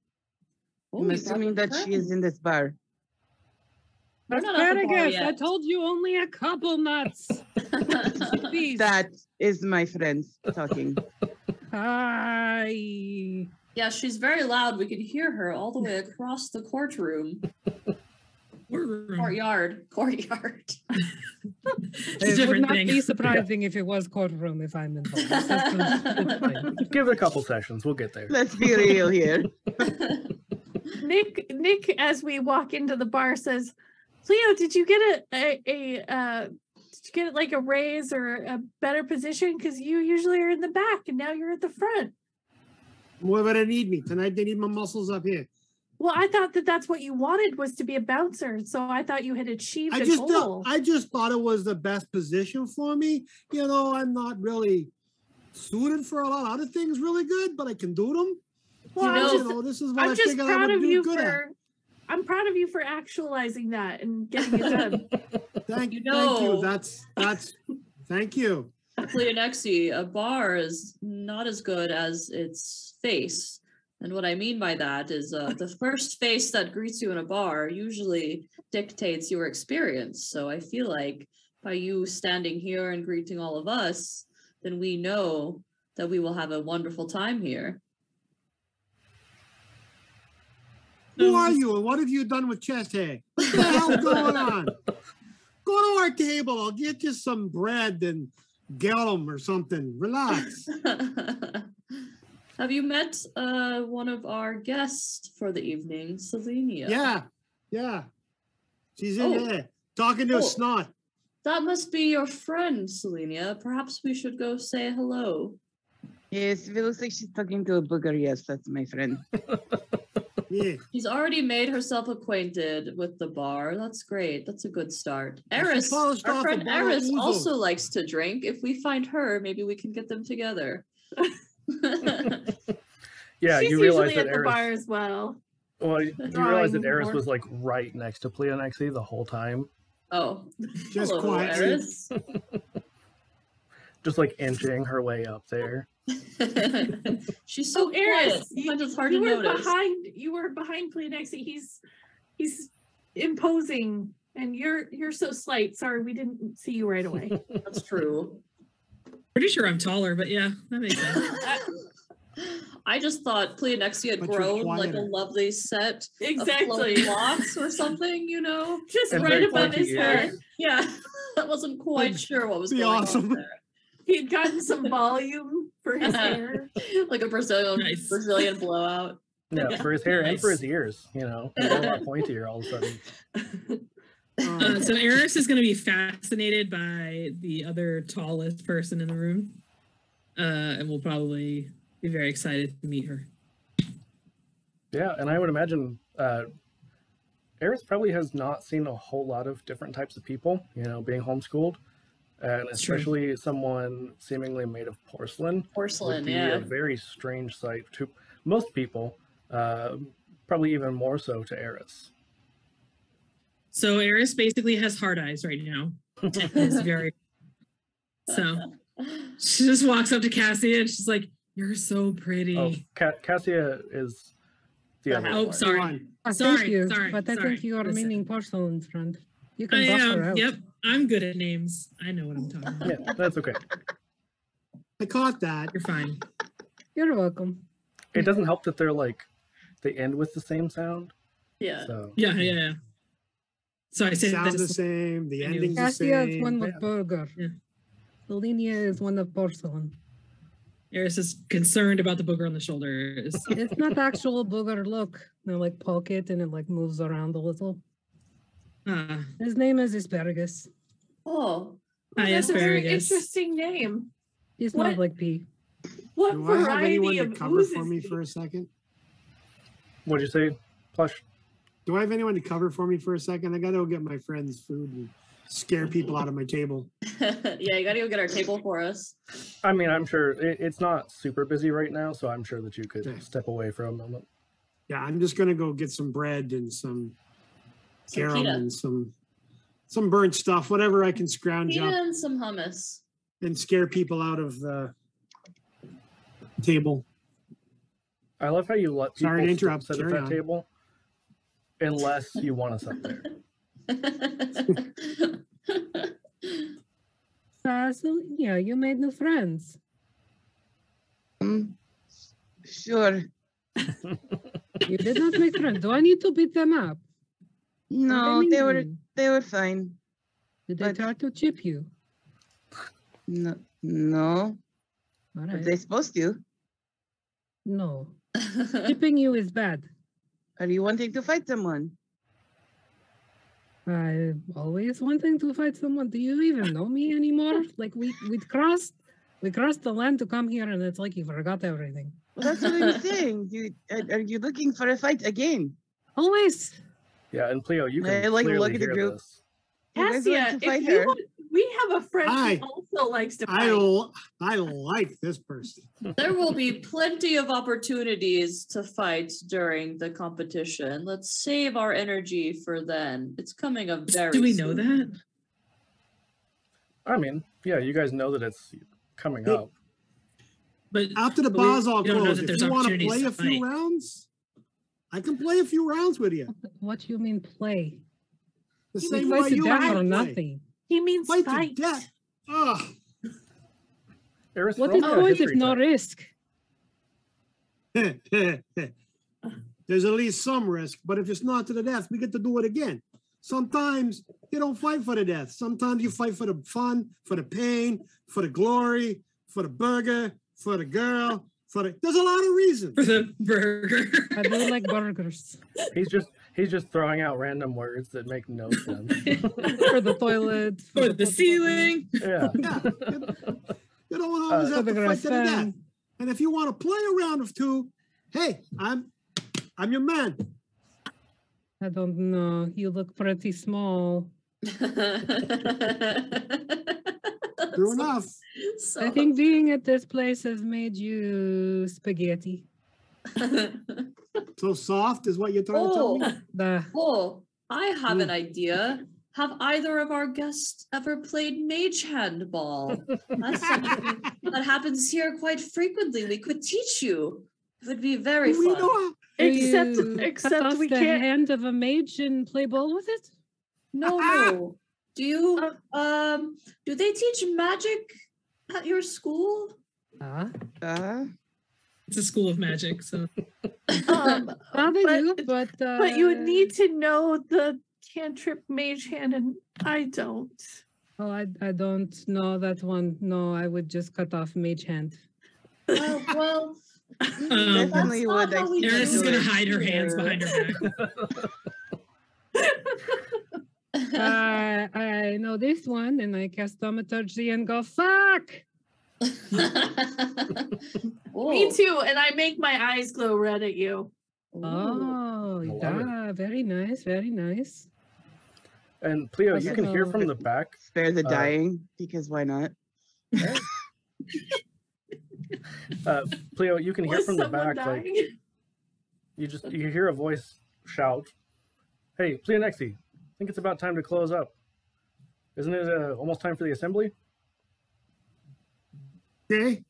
Oh, I'm you brought assuming your that she is friend. in this bar. We're not at the bar Asparagus, I yet. told you only a couple nuts. Please. That is my friend talking. Hi. Yeah, she's very loud. We could hear her all the way across the courtroom. Courtyard. It's a It would different not thing. be surprising if it was courtroom if I'm involved. It's fine. Give it a couple sessions. We'll get there. Let's be real here. Nick, as we walk into the bar, says, "Cleo, did you get did you get like a raise or a better position? Because you usually are in the back, and now you're at the front." Why would they need me? Tonight they need my muscles up here. Well, I thought that's what you wanted, was to be a bouncer. So I thought you had achieved a goal. I just thought it was the best position for me. You know, I'm not really suited for a lot of other things really good, but I can do them. Well, So, this is what I I'm just figured I proud would of do you good at. for. I'm proud of you for actualizing that and getting it done. Thank You you. know- That's thank you. Cleonexi, a bar is not as good as its face. And what I mean by that is the first face that greets you in a bar usually dictates your experience. So I feel like by you standing here and greeting all of us, then we know that we will have a wonderful time here. Who are you and what have you done with chest hair? What the hell's going on? Go to our table. I'll get you some bread and gallum or something. Relax. Have you met one of our guests for the evening, Selenia? Yeah. She's in Oh. there talking to a Oh. snot. That must be your friend, Selenia. Perhaps we should go say hello. Yes, if it looks like she's talking to a booger, yes, that's my friend. Yeah. She's already made herself acquainted with the bar. That's great. That's a good start. She Eris, polished our off a friend bottle of Eris ouzo. also likes to drink. If we find her, maybe we can get them together. Yeah, She's you realize usually that at the bar Eris. as well. Well, you realize that drawing Eris board. was like right next to Pleonexi the whole time, Oh, Just hello, quietly. Eris. just like inching her way up there. She's so quiet. Eris, Sometimes it's hard you to were notice. behind Pleonexi. He's imposing, and you're so slight. Sorry, we didn't see you right away. That's true. Pretty sure I'm taller, but yeah, that makes sense. I just thought Pleonexi had But you're grown like a quieter. lovely set of Exactly. flowy locks or something, you know? Just And right very above pointy his head. ears. Yeah, I wasn't quite That'd sure what was be going awesome. on there. He had gotten some volume for his hair. Like a Brazilian Nice. Brazilian blowout. Yeah, for his hair and for Nice. his ears, you know, they got a lot pointier all of a sudden. So Eris is going to be fascinated by the other tallest person in the room, and will probably be very excited to meet her. Yeah, and I would imagine Eris probably has not seen a whole lot of different types of people, you know, being homeschooled, and That's true. especially someone seemingly made of porcelain would Porcelain, be yeah. a very strange sight to most people, probably even more so to Eris. So Eris basically has hard eyes right now. It's very so. She just walks up to Cassie and she's like, "You're so pretty." Oh, Cassia is the The other house. Oh, one. sorry. Thank Sorry, you. sorry, But I sorry. think you are Listen. meaning porcelain's friend. You can I buff her am. out. Yep, I'm good at names. I know what I'm talking about. Yeah, that's okay. I caught that. You're fine. You're welcome. It doesn't help that they're like they end with the same sound. Yeah. So Yeah. So I say Sounds the this. same. The I knew. ending's the Cassia is same. one with Yeah. burger. Yeah. Selenia is one of porcelain. Eris is concerned about the booger on the shoulders. It's not actual booger. Look, they like poke it and it like moves around a little. His name is Asparagus. Oh, Hi, That's a very Asparagus. interesting name. He smells What? like pee. What Do I have variety anyone to of cover ooze for is me he? for a second? what'd you say, Plush? Do I have anyone to cover for me for a second? I got to go get my friend's food and scare people out of my table. yeah, you gotta go get our table for us. I mean, I'm sure it's not super busy right now, so I'm sure that you could Okay. step away for a moment. Yeah, I'm just going to go get some bread and some Some garum pita. and some burnt stuff, whatever I can scrounge Pita up and some hummus. and scare people out of the table. I love how you let people Sorry to still interrupt. sit at Carry that on. table unless you want us up there. So yeah, you made new friends. Sure. You did not make friends. Do I need to beat them up? No, What do they you were mean? fine. Did they but- try to chip you? No. All Are right. they supposed to? No. Chipping you is bad. Are you wanting to fight someone? I always wanting to fight someone. Do you even know me anymore? Like we crossed the land to come here, and it's like you forgot everything. Well, that's what I'm saying. Are you looking for a fight again? Always. Yeah, and Cleo, you can I, like, clearly look at the hear group. this. You guys Cassia, want to fight if her? you want, we have a friend Hi. who also likes to fight. I like this person. There will be plenty of opportunities to fight during the competition. Let's save our energy for then. It's coming up very Do we know soon. that? I mean, yeah, you guys know that it's coming Hey, up. But After the but we- bar's all we don't know closed, that if there's you want to opportunities play to a few fight. rounds, I can play a few rounds with you. What do you mean play? The We same fight way to you death and I or play. nothing. He means Fight fight. to death. Ugh. Eris, What roll is me a point if history no check. risk? There's at least some risk, but if it's not to the death, we get to do it again. Sometimes you don't fight for the death. Sometimes you fight for the fun, for the pain, for the glory, for the burger, for the girl, there's a lot of reasons. for the burger. I do like burgers. He's just throwing out random words that make no sense. For the toilet. For the ceiling. Yeah. Yeah. You don't always For have the to fight to the grass death. fan. And if you want to play a round of two, hey, I'm your man. I don't know. You look pretty small. True enough. I think being at this place has made you spaghetti. So soft is what you're trying to tell me? Oh, I have an idea. Have either of our guests ever played mage handball? That's something that happens here quite frequently. We could teach you. It would be very We fun. know Do Except you cut except off we the can't. hand of a mage and play ball with it? No. Do you do they teach magic at your school? Ah, It's a school of magic, so well, they do, but But you would need to know the cantrip mage hand, and I don't. Oh, I don't know that one. No, I would just cut off mage hand. Well, Definitely not would. how we Eris do is gonna it hide her hands here. behind her back. I know this one, and I cast thaumaturgy and go fuck. Me too, and I make my eyes glow red at you. Oh, I love yeah, very nice, very nice. And Cleo, you Okay. can hear from the back. Spare the Uh, dying, because why not? Cleo, you can hear Was from the someone back, like dying? you hear a voice shout, "Hey, Pleonexi, I think it's about time to close up. Isn't it almost time for the assembly?" Okay.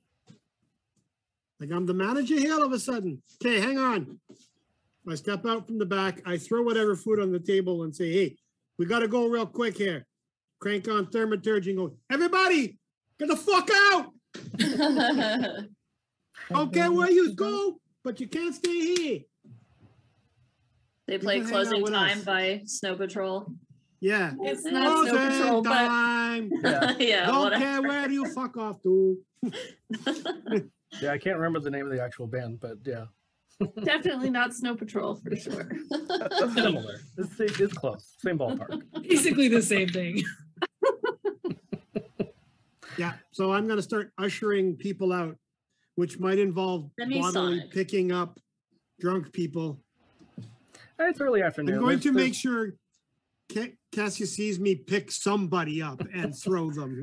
Like I'm the manager here all of a sudden. Okay, hang on. I step out from the back. I throw whatever food on the table and say, hey, we got to go real quick here. Crank on thaumaturgy and go, everybody, get the fuck out. Don't care where you go, but you can't stay here. They play can hang out Closing with Time us. by Snow Patrol. Yeah. It's not Snow Closing Patrol, but time. Yeah. Yeah, Don't whatever. care where you fuck off to. Yeah, I can't remember the name of the actual band, but yeah, definitely not Snow Patrol for sure. similar. It's close, same ballpark. Basically the same thing. Yeah, so I'm going to start ushering people out, which might involve bodily Semi-sonic. picking up drunk people. It's early afternoon. I'm going to There's- make sure Cassia sees me pick somebody up and throw them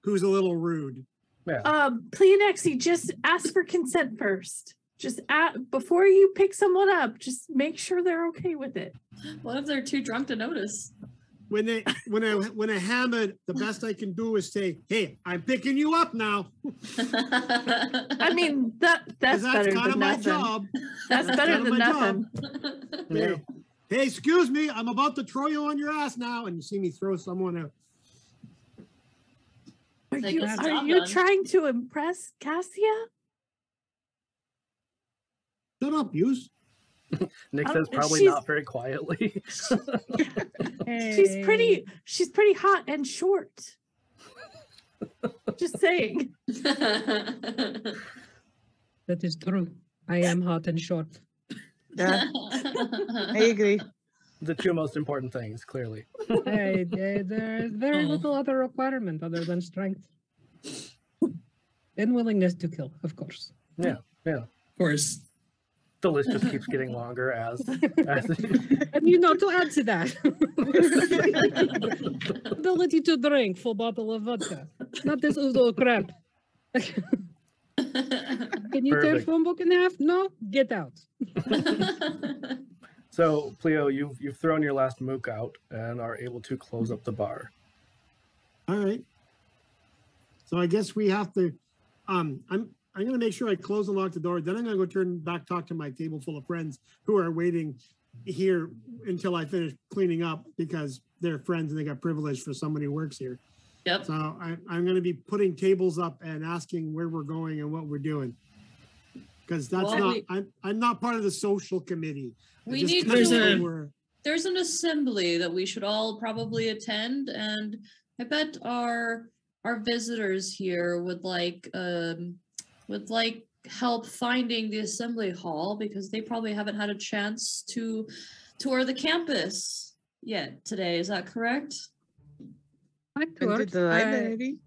who's a little rude. Yeah. Pleonexi, just ask for consent first. Just before you pick someone up, just make sure they're okay with it. What if they're too drunk to notice? when I hammered, the best I can do is say, "Hey, I'm picking you up now." I mean, that's better kind than of my nothing. job. That's better kind of than my nothing. Hey, hey, excuse me, I'm about to throw you on your ass now, and you see me throw someone out. Are Like, you, it's are job you done. trying to impress Cassia? Shut up, Hughes. Nick Oh, says probably she's- not very quietly. She's pretty hot and short. Just saying. That is true. I am hot and short. Yeah, I agree. The two most important things, clearly. There is very Oh. little other requirement other than strength. And willingness to kill, of course. Yeah. Of course. The list just keeps getting longer as And to add to that, ability to drink full bottle of vodka. Not this Uzo crap. Can you tear Perfect. phone book in half? No? Get out. So, Pleo, you've thrown your last mook out and are able to close up the bar. All right. So I guess we have to. I'm gonna make sure I close and lock the door. Then I'm gonna go turn back, talk to my table full of friends who are waiting here until I finish cleaning up because they're friends and they got privilege for somebody who works here. Yep. So I'm going to be putting tables up and asking where we're going and what we're doing. Because that's Well, I'm not part of the social committee. I We just need kinda to- know where- There's an assembly that we should all probably attend, and I bet our visitors here would like help finding the assembly hall because they probably haven't had a chance to tour the campus yet today. Is that correct? I Went to toured. the library.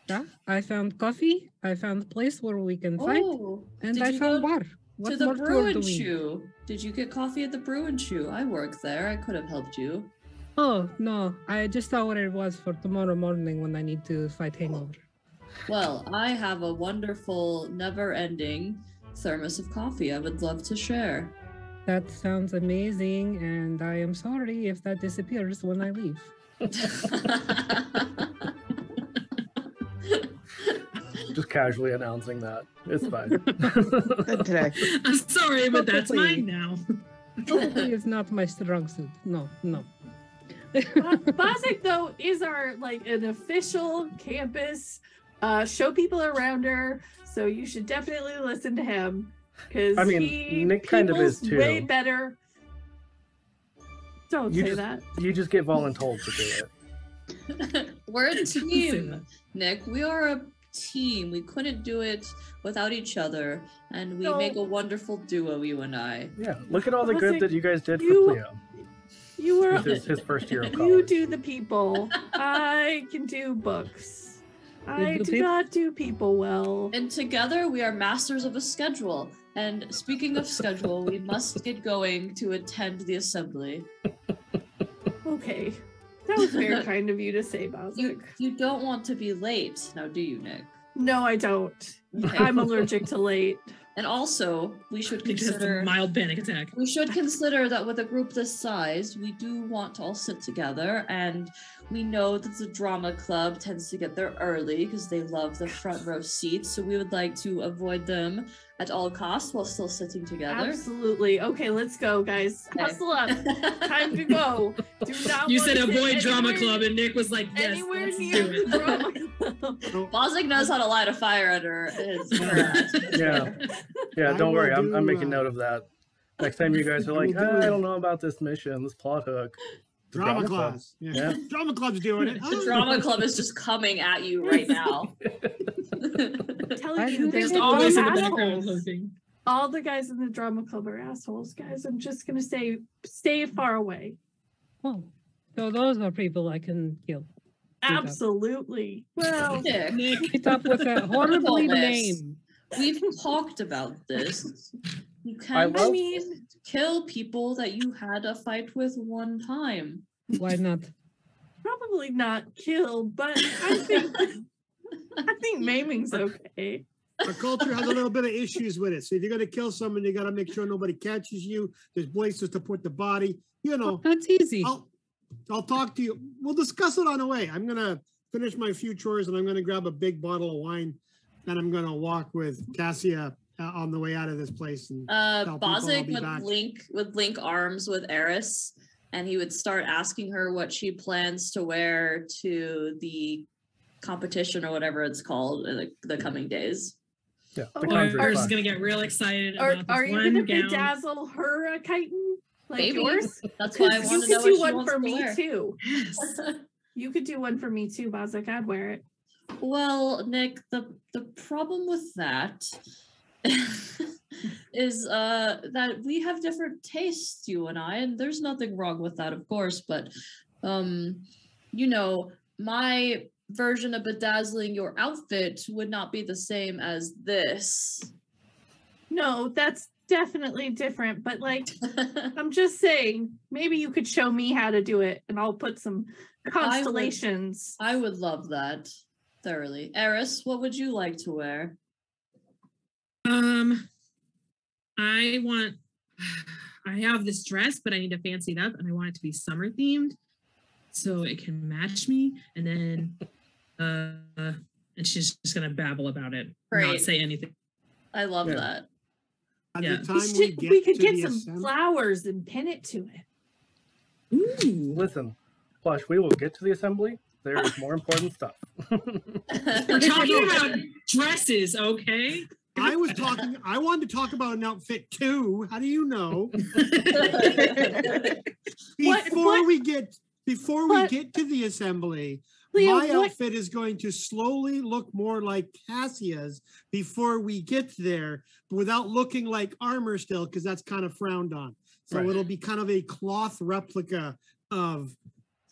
Yeah, I found coffee. I found a place where we can fight. Oh, And did I you found go bar. to What the more tour Brew do and we? Chew. Did you get coffee at the Brew and Chew? I work there. I could have helped you. Oh, no. I just saw what it was for tomorrow morning when I need to fight hangover. Well, I have a wonderful, never-ending thermos of coffee I would love to share. That sounds amazing, and I am sorry if that disappears when I leave. Just casually announcing that. It's fine. Good today. I'm sorry, but that's Probably. mine now. Probably is not my strong suit. No. Bosik though is our an official campus show people around her, so you should definitely listen to him because I mean, Nick kind of is too. way better. Don't You say just- that. You just get voluntold to do it. We're a Don't say that. team, Nick. We are a team. We couldn't do it without each other, and we No. make a wonderful duo, you and I. Yeah, look at all the Bosik, good that you guys did for you- Cleo. You were This is his first year of you college. do the people. I can do books. I do do peop- not do people well. And together we are masters of a schedule. And speaking of schedule, we must get going to attend the assembly. Okay. That was very kind of you to say, Bosik. You don't want to be late, now do you, Nick? No, I don't. Okay. I'm allergic to late. And also, we should He just has a consider mild panic attack. we should consider that with a group this size, we do want to all sit together, and we know that the drama club tends to get there early because they love the front row seats. So we would like to avoid them at all costs while still sitting together. Absolutely. Okay, let's go, guys. Okay. Hustle up. Time to go. Do not You want said to sit avoid drama anywhere- club, and Nick was like, yes, Anywhere let's near do the it. drama club. Bosnick knows how to light a fire under his ass. Yeah. Yeah, I don't worry. will I'm do, making note of that. Next time you guys are I like, will do I it. don't know about this mission, this plot hook. The Drama club. class. Yeah. Yeah. Drama club's doing it. The drama club is just coming at you right now. Telling I you, do they're think Just it's all always in the background assholes. hoping. All the guys in the drama club are assholes, guys. I'm just gonna say, stay far away. Oh, so those are people I can kill. that. Absolutely. Well, Nick, Meet up with a horribly Nicholas. name. we've talked about this. You I can't love- I mean, kill people that you had a fight with one time. Why not? probably not kill, but I think maiming's okay. Our culture has a little bit of issues with it. So if you're gonna kill someone, you gotta make sure nobody catches you. There's places to put the body. You know, That's easy. I'll talk to you. We'll discuss it on the way. I'm gonna finish my few chores and I'm gonna grab a big bottle of wine and I'm gonna walk with Cassia on the way out of this place. And tell people I'll Bozic be would back. link arms with Eris, and he would start asking her what she plans to wear to the competition or whatever it's called in the coming days. Yeah, Oh, the are- conjure's Eris is fun. gonna get real excited Are, about this are you one gonna gown. bedazzle her a chitin like Maybe. yours? That's why I 'Cause want to you know could what do she one wants for to me wear. too. Yes. You could do one for me too, Bozic. I'd wear it. Well, Nick, the problem with that is that we have different tastes, you and I, and there's nothing wrong with that, of course, but you know, my version of bedazzling your outfit would not be the same as this. No, that's definitely different. But like, I'm just saying, maybe you could show me how to do it, and I'll put some constellations. I would love that thoroughly. Eris, what would you like to wear? I have this dress, but I need to fancy it up and I want it to be summer themed so it can match me. And then and she's just gonna babble about it, not Great. say anything. I love Yeah. that. By Yeah. the We, time we should- get we could to get the some assembly, flowers and pin it to it. Ooh. Listen, Plush, we will get to the assembly. There is more important stuff. We're talking about dresses, okay? I wanted to talk about an outfit too. How do you know? Before we get to the assembly, Leo, my what- outfit is going to slowly look more like Cassia's before we get there, but without looking like armor still, because that's kind of frowned on. So Right. it'll be kind of a cloth replica of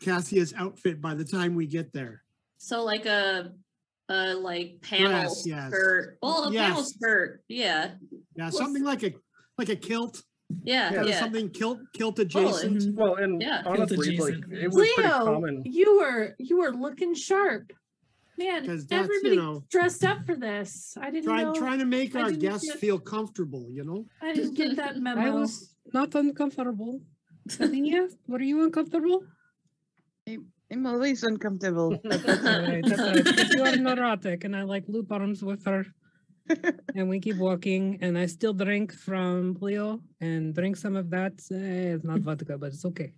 Cassia's outfit by the time we get there. So like a like panel Dress, yes. skirt. Well, a panel Yes. skirt. Yeah. Yeah, something like a kilt, Yeah. Yeah. kind of Yeah. something kilt adjacent. Mhm. Well, and Yeah. honestly, like Adjacent. it was pretty Leo, common. you were looking sharp. Man, 'Cause that's, everybody dressed up for this. I didn't know. Trying to make I our didn't guests get- feel comfortable, you know? I didn't get that I memo. was not uncomfortable. Lavinia, were you uncomfortable? I'm always uncomfortable. That's right. Because you are neurotic, and I like loop arms with her. And we keep walking, and I still drink from Leo and drink some of that. It's not vodka, but it's okay.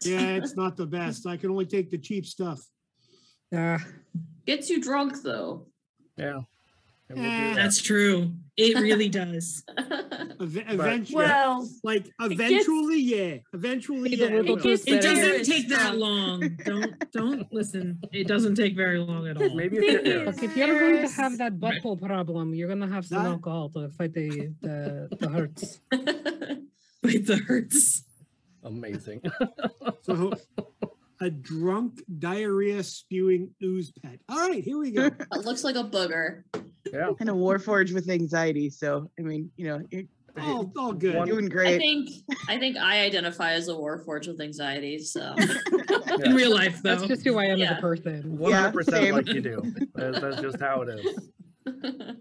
Yeah, it's not the best. I can only take the cheap stuff. Gets you drunk though. Yeah. And we'll do Eh. that. That's true. It really does. Eventually, Well, like eventually, yeah. Eventually, Need a yeah. little it will. gets It better. doesn't It's take that strong. long. Don't listen. It doesn't take very long at all. Maybe if you're Thing Eric. is- Look, if you're going to Yes. have that butthole problem, you're gonna have some That- alcohol to fight the hurts. Wait, the hurts. Amazing. So, a drunk diarrhea spewing ooze pet. All right, here we go. It looks like a booger. Yeah. And a warforged with anxiety. So, I mean, you're All good. One- doing I great. think I identify as a warforged with anxiity. So In real life, though. That's just who I am as Yeah. a person. 100% same. like you do. That's just how it is.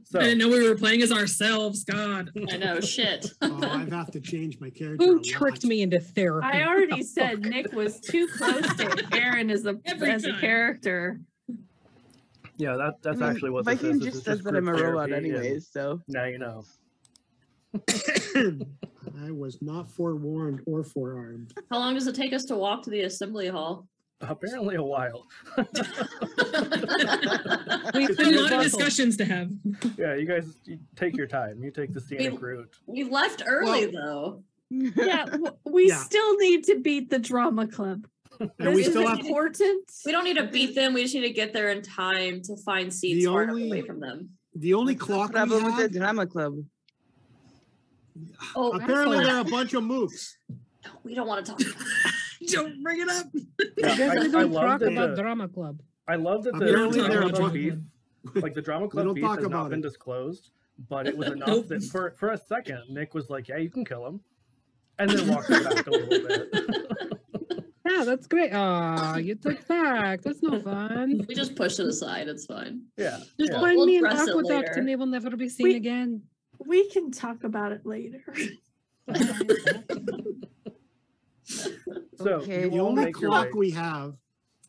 So, I didn't know we were playing as ourselves. God. I know shit. Oh, I have to change my character. Who a tricked lot. me into therapy? I already said Nick was too close to Aaron as a Every time. character. yeah, that's I mean, actually what this Viking is. This just is says that I'm a group robot therapy, and anyways, so Now you know. I was not forewarned or forearmed. How long does it take us to walk to the assembly hall? Apparently a while. We A lot of discussions to have. Yeah, you guys you take your time. You take the scenic route. We left early though. Yeah, we Yeah. still need to beat the drama club. And This we is still have important. We don't need to beat them. We just need to get there in time to find seats The far enough only- away from them. the only What's the clock we problem with have. the drama club. Oh, Apparently, asshole. there are a bunch of mooks. We don't want to talk about that. Don't bring it up. Yeah, You guys I don't love talk that about the- drama club. I love that Apparently the they're drama a club bunch- beef, like the drama We club don't beef talk has about not been it. disclosed, but it was enough Nope. that for a second, Nick was like, "Yeah, you can kill him," and then walked it back a little bit. Yeah, that's great. Ah, you took back. That's no fun. We just pushed it aside. It's fine. Yeah, Just yeah. Find We'll me an address it aqueduct later. and they will never be seen We- again. We can talk about it later. So Okay, you The all only make your way. clock we have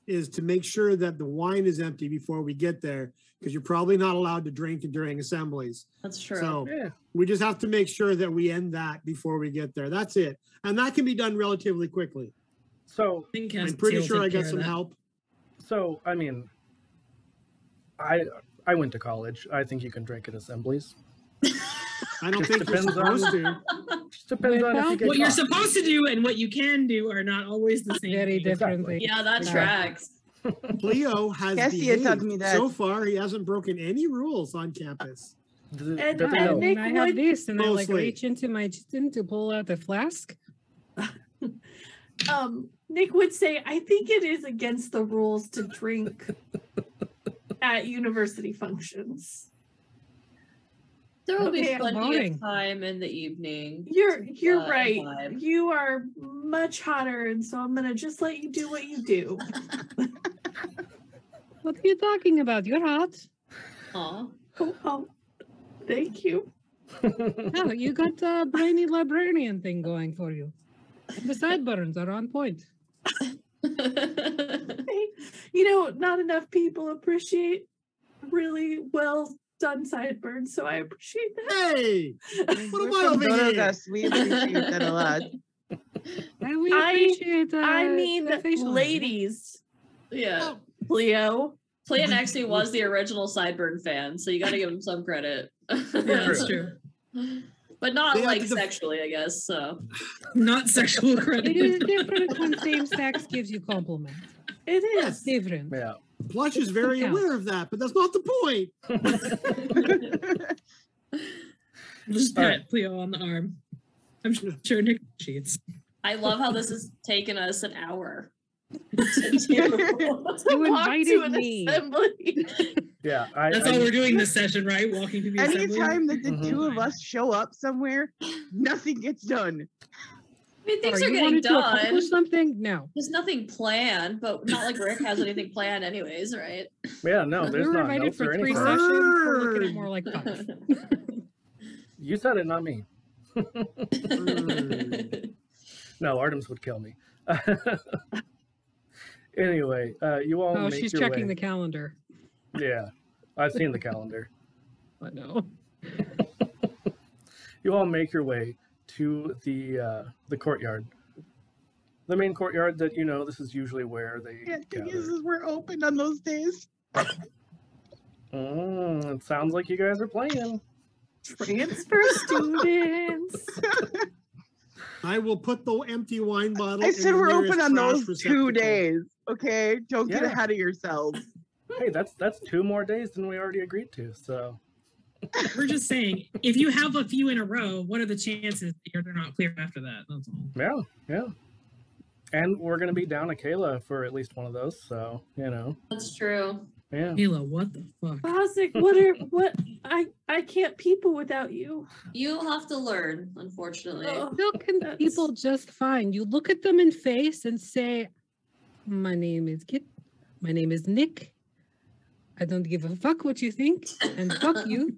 is to make sure that the wine is empty before we get there, because you're probably not allowed to drink during assemblies. That's true. So Yeah. we just have to make sure that we end that before we get there. That's it. And that can be done relatively quickly. So I think I'm Cassidy pretty will sure I take care got of some that. help. So, I mean, I went to college. I think you can drink at assemblies. I don't Just think you're depends on- supposed to. Just depends on if you get What you're caught. supposed to do and what you can do are not always the same. Very thing. different Exactly. thing. Yeah, that Yeah. tracks. Cleo has Cassie taught behaved. me that. So far, he hasn't broken any rules on campus. Does it- And- does it and help? Nick I have would- this, and I like Mostly. reach into my chin to pull out the flask. Nick would say, I think it is against the rules to drink at university functions. There will be Okay, plenty boring. of time in the evening. You're Uh, right. vibe. You are much hotter, and so I'm gonna just let you do what you do. What are you talking about? You're hot. Aw. Oh, thank you. No, you got a brainy librarian thing going for you. And the sideburns are on point. Hey, you know, not enough people appreciate really well done sideburns, so I appreciate that. Hey, what We're am I from over here? Dorogas. We appreciate that a lot. And we I- appreciate I mean, the facial hair. ladies, Yeah. Leo. Playan actually was the original Sideburn fan, so you got to give him some credit. Yeah, that's true. But not They had like to sexually, I guess. So Not sexual It is credit. different when same sex gives you compliments. It It's is. different. Yeah. Plush is very Counts. aware of that, but that's not the point. Just All pat Cleo on the arm. I'm sure Nick cheats. I love how this has taken us an hour. to do. You Walk to invited an me. assembly. Yeah. That's all we're doing this session, right? Walking to the assembly. Anytime that the Mhm. two of us show up somewhere, nothing gets done. I mean, things Or are you getting wanted to done. accomplish something? No. There's nothing planned, but not like Rick has anything planned, anyways, right? Yeah. No, We there's were not invited notes for or 3 anything. sessions. We're looking at more like 5. You said it, not me. No, Artemis would kill me. Anyway, you all Oh, make she's your checking way. the calendar. Yeah, I've seen the calendar. I know. You all make your way to the courtyard, the main courtyard. That this is usually where they Yeah, thing gather. is we're open on those days. It sounds like you guys are playing. Transfer students. I will put the empty wine bottle. I in said the we're nearest open on trash those 2 receptacle. days. Okay, don't get Yeah. ahead of yourselves. Hey, that's 2 more days than we already agreed to. So We're just saying, if you have a few in a row, what are the chances that they're not clear after that? That's all. yeah. And we're gonna be down a Kayla for at least one of those. So That's true. yeah. Mila, what the fuck? Bosik, what I can't people without you. You'll have to learn, unfortunately. Oh, Still can that's- people just fine. You look at them in face and say, my name is Kit. My name is Nick. I don't give a fuck what you think. And fuck you.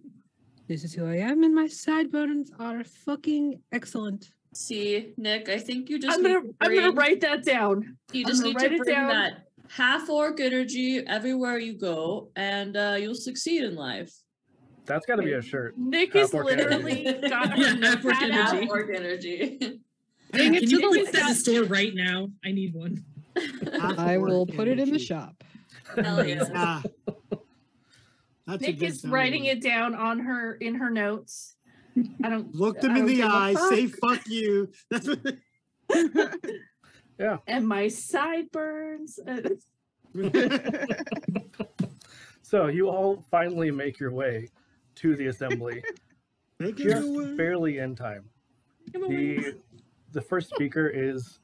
This is who I am, and my sideburns are fucking excellent. See, Nick, I think you just I'm need gonna to I'm gonna bring- write that down. You I'm just gonna need write to it bring down. that half orc energy everywhere you go, and you'll succeed in life. That's got to be a shirt. Nick Half is orc literally energy. got Yeah, her half orc notepad energy. out. Half orc energy. Bring it Can to you the put that in the list. store right now? I need one. I will put it in the energy. shop. Hell yeah. Ah. That's a Nick good is sounding writing one. it down on her in her notes. I don't Look them I in don't the give a eye, fuck. say "fuck you." That's what. And my sideburns. So you all finally make your way to the assembly, Make it just away. barely in time. The first speaker is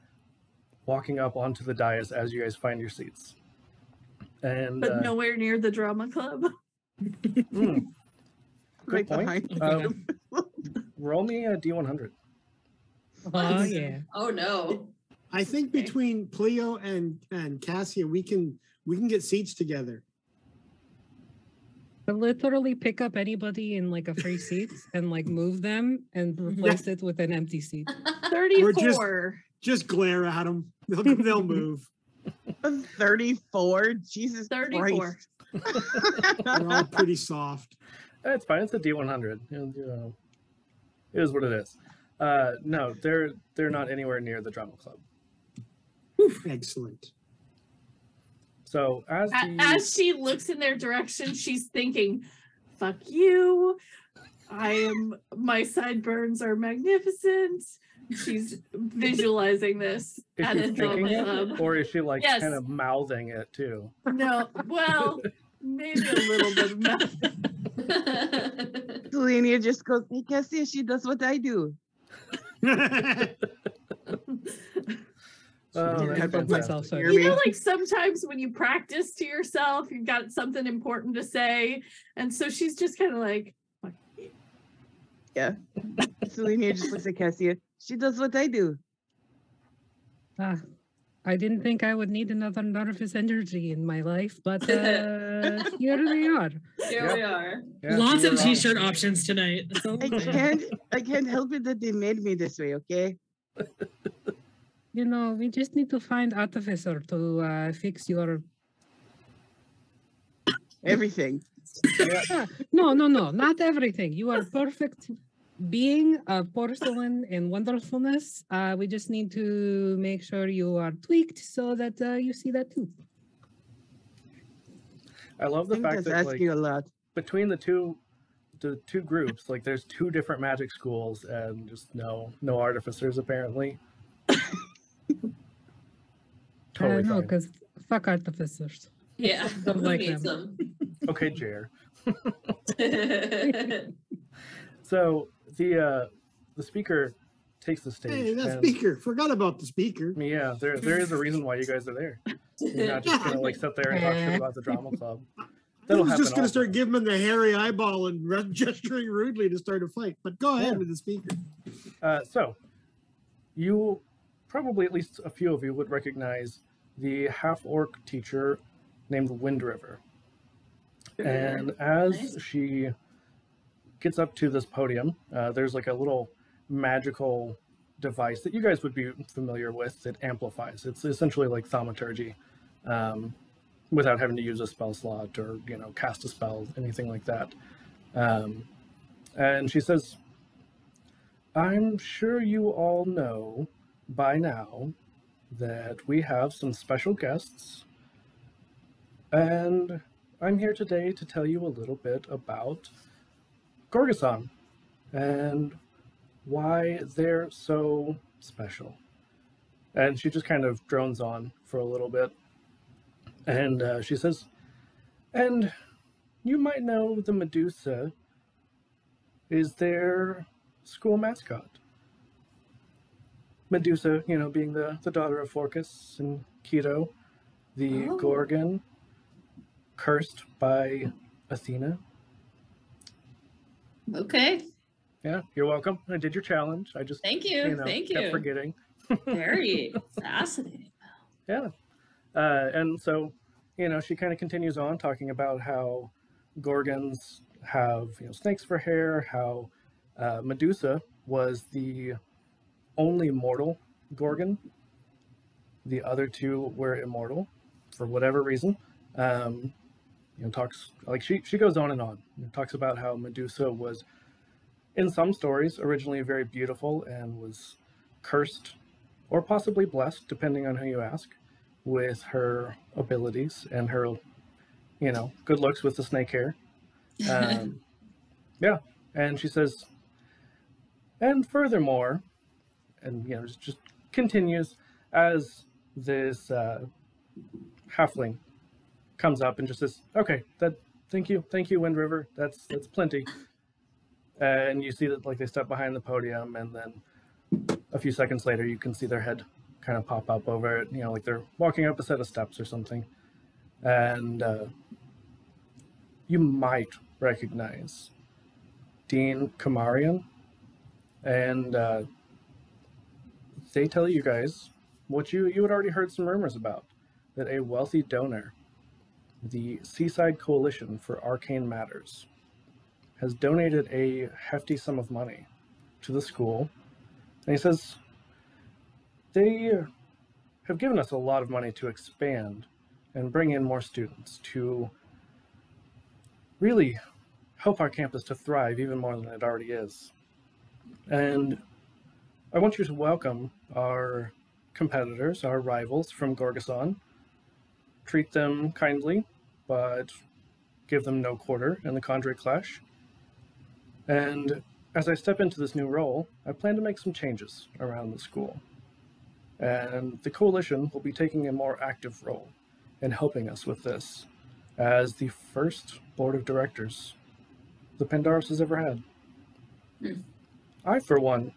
walking up onto the dais as you guys find your seats, and But nowhere near the drama club. good Right point. behind. Roll me a D100. Oh, yeah. Oh no. I think between Cleo and Cassia, we can get seats together. I literally pick up anybody in like a free seat and like move them and replace it with an empty seat. 34. Just glare at them. They'll move. 34? Jesus 34. Christ. They're all pretty soft. It's fine. It's a D100. You know, it is what it is. No, they're not anywhere near the drama club. Excellent. So As she looks in their direction, she's thinking, fuck you. My sideburns are magnificent. She's visualizing this is at she a thinking drama it, club. or is she like Yes. kind of mouthing it too? No, well, maybe a little bit of mouth. Selenia just goes, hey, Cassie, she does what I do. Oh, Didn't that's have to fuck myself, fantastic. hear You me. know, like sometimes when you practice to yourself, you've got something important to say. And so she's just kind of like, fuck you. Selenia just looks at Cassia. She does what I do. Ah, I didn't think I would need another nervous energy in my life, but here they are. Here we are. Yeah, Lots you of were wrong. t-shirt options tonight. That's all I I'm saying. can't help it that they made me this way, okay? You know, we just need to find Artificer to fix your. Everything. Ah, no, not everything. You are perfect being of porcelain and wonderfulness. We just need to make sure you are tweaked so that you see that too. I love I the think fact that's that like asking a lot. between the two groups, like there's two different magic schools and just no artificers apparently. Totally No, fine. because fuck Artificers. Yeah. Don't like Who needs them. Okay, Jer. them? So the speaker takes the stage. Hey, that and- speaker. Forgot about the speaker. Yeah, there is a reason why you guys are there. You're not just gonna like sit there and talk shit about the drama club. I That'll was just happen going to also. start giving him the hairy eyeball and gesturing rudely to start a fight. But go ahead Yeah. with the speaker. So, you probably, at least a few of you, would recognize the half-orc teacher named Wind River. And as Nice. she gets up to this podium, there's like a little magical device that you guys would be familiar with that amplifies. It's essentially like thaumaturgy, without having to use a spell slot or, you know, cast a spell, anything like that. And she says, I'm sure you all know by now that we have some special guests, and I'm here today to tell you a little bit about Gorgison and why they're so special. And she just kind of drones on for a little bit, and she says, and you might know the Medusa is their school mascot. Medusa, you know, being the daughter of Phorcys and Keto, the Oh. Gorgon, cursed by Athena. Okay. Yeah, you're welcome. I did your challenge. I just, Thank you. Thank kept you. forgetting. Very fascinating. Yeah. And so, you know, she kind of continues on talking about how Gorgons have, you know, snakes for hair, how Medusa was the only mortal Gorgon. The other two were immortal for whatever reason. You know, talks like she goes on and on. You know, talks about how Medusa was, in some stories, originally very beautiful and was cursed or possibly blessed, depending on who you ask, with her abilities and her, you know, good looks with the snake hair. Yeah, and she says, and furthermore, and you know, just continues as this halfling comes up and just says, "Okay, thank you, Wind River. That's plenty." And you see that like they step behind the podium, and then a few seconds later, you can see their head kind of pop up over it. You know, like they're walking up a set of steps or something, and you might recognize Dean Kamarian, and they tell you guys what you had already heard some rumors about, that a wealthy donor, the Seaside Coalition for Arcane Matters, has donated a hefty sum of money to the school. And he says, they have given us a lot of money to expand and bring in more students to really help our campus to thrive even more than it already is. And I want you to welcome our competitors, our rivals from Gorgison. Treat them kindly, but give them no quarter in the Condre clash. And as I step into this new role, I plan to make some changes around the school. And the coalition will be taking a more active role in helping us with this as the first board of directors the Pandaros has ever had. I, for one,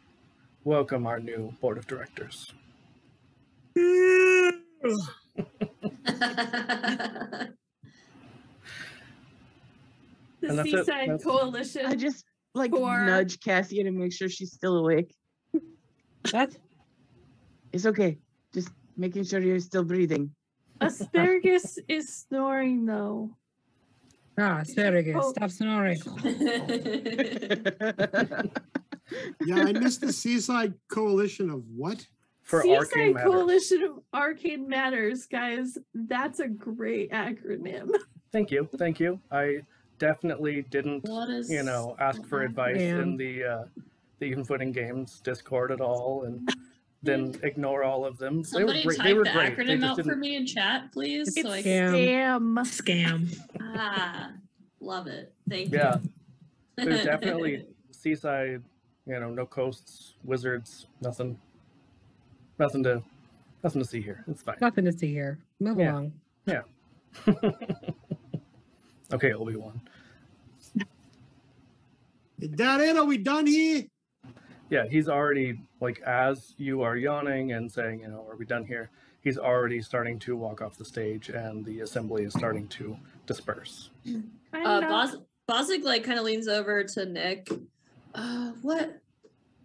welcome our new board of directors. The And that's it. Seaside That's- Coalition. I just like For- nudge Cassie to make sure she's still awake. What? It's okay. Just making sure you're still breathing. Asparagus is snoring though. Ah, Asparagus, Oh. stop snoring. Yeah, I missed the Seaside Coalition of what? For Arcane Seaside Matters. Coalition of Arcane Matters, guys. That's a great acronym. Thank you. Thank you. I definitely didn't, What is ask for advice Yeah. in the Even Footing Games Discord at all, and then ignore all of them. Somebody they type were the great. They acronym just out for didn't. me in chat, please. It's So I Scam. Scam. Scam. love it. Thank Yeah, you. there's definitely Seaside. No coasts, wizards, nothing to see here. It's fine. Nothing to see here. Move Yeah. along. Okay, Obi-Wan. Is that it? Are we done here? Yeah, he's already, as you are yawning and saying, are we done here? He's already starting to walk off the stage, and the assembly is starting to disperse. Bosig kind of leans over to Nick.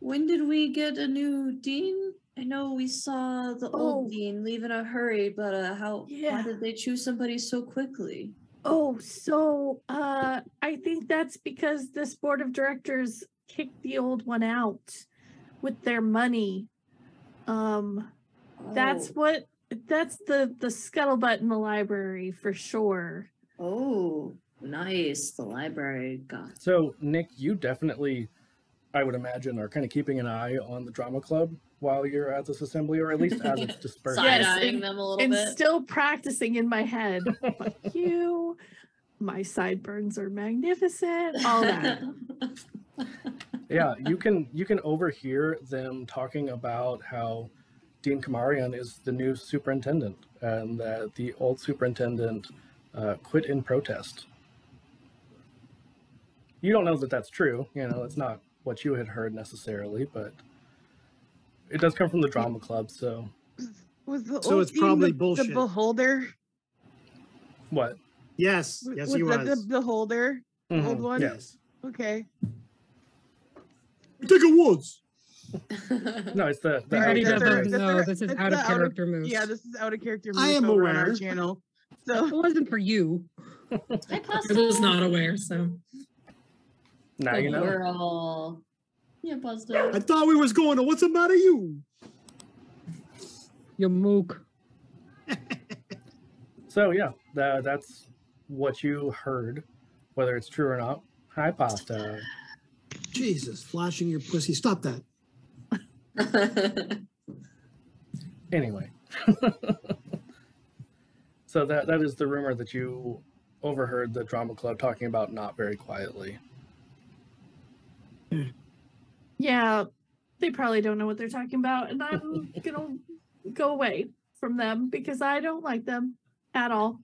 When did we get a new dean? I know we saw the old dean leave in a hurry, but why did they choose somebody so quickly? Oh, so I think that's because this board of directors kicked the old one out with their money. That's the scuttlebutt in the library for sure. Oh, nice. The library got. So, Nick, you definitely, I would imagine, are kind of keeping an eye on the drama club while you're at this assembly, or at least as it's dispersed. Side-eyeing them a little And bit. still practicing in my head. Fuck you. My sideburns are magnificent. All that. Yeah, you can overhear them talking about how Dean Kamarian is the new superintendent, and that the old superintendent quit in protest. You don't know that that's true. It's not what you had heard necessarily, but it does come from the drama club. So Was the So old it's dean probably the bullshit. beholder? what? Yes, yes, he that was. the beholder? Mhm, Old one? Yes. Okay. I think it was. No, it's the We already That's did our- that. that's No, our- this is that's out of the character moves. Yeah, this is out of character I moves am over on our aware. channel. It So wasn't for you. Hi, I was not aware, so now you know. Girl. Yeah, buzzed I it. thought we was going to what's the matter you? You mook. So yeah, that's what you heard, whether it's true or not. Hi, Pasta. Jesus, flashing your pussy. Stop that. Anyway, so that is the rumor that you overheard the drama club talking about, not very quietly. Yeah, they probably don't know what they're talking about, and I'm gonna go away from them because I don't like them at all.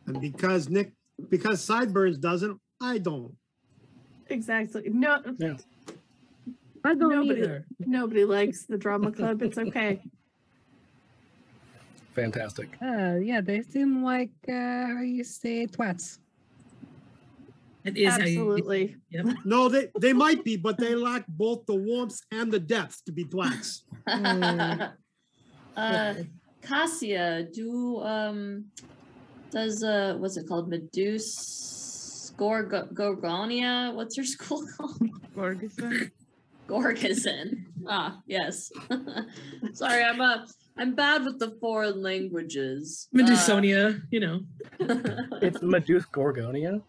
And because Sideburns doesn't, I don't. Exactly. No, Yeah. I don't Nobody- either. nobody likes the drama club. It's okay. Fantastic. Yeah, they seem like how you say twats. it is Absolutely. How you, No, they might be, but they lack both the warmth and the depth to be twats. Cassia, does what's it called? Gorgonia? What's your school called? Gorgison? Gorgison. Ah, yes. Sorry, I'm bad with the foreign languages. Medusonia, you know. It's Medusa Gorgonia.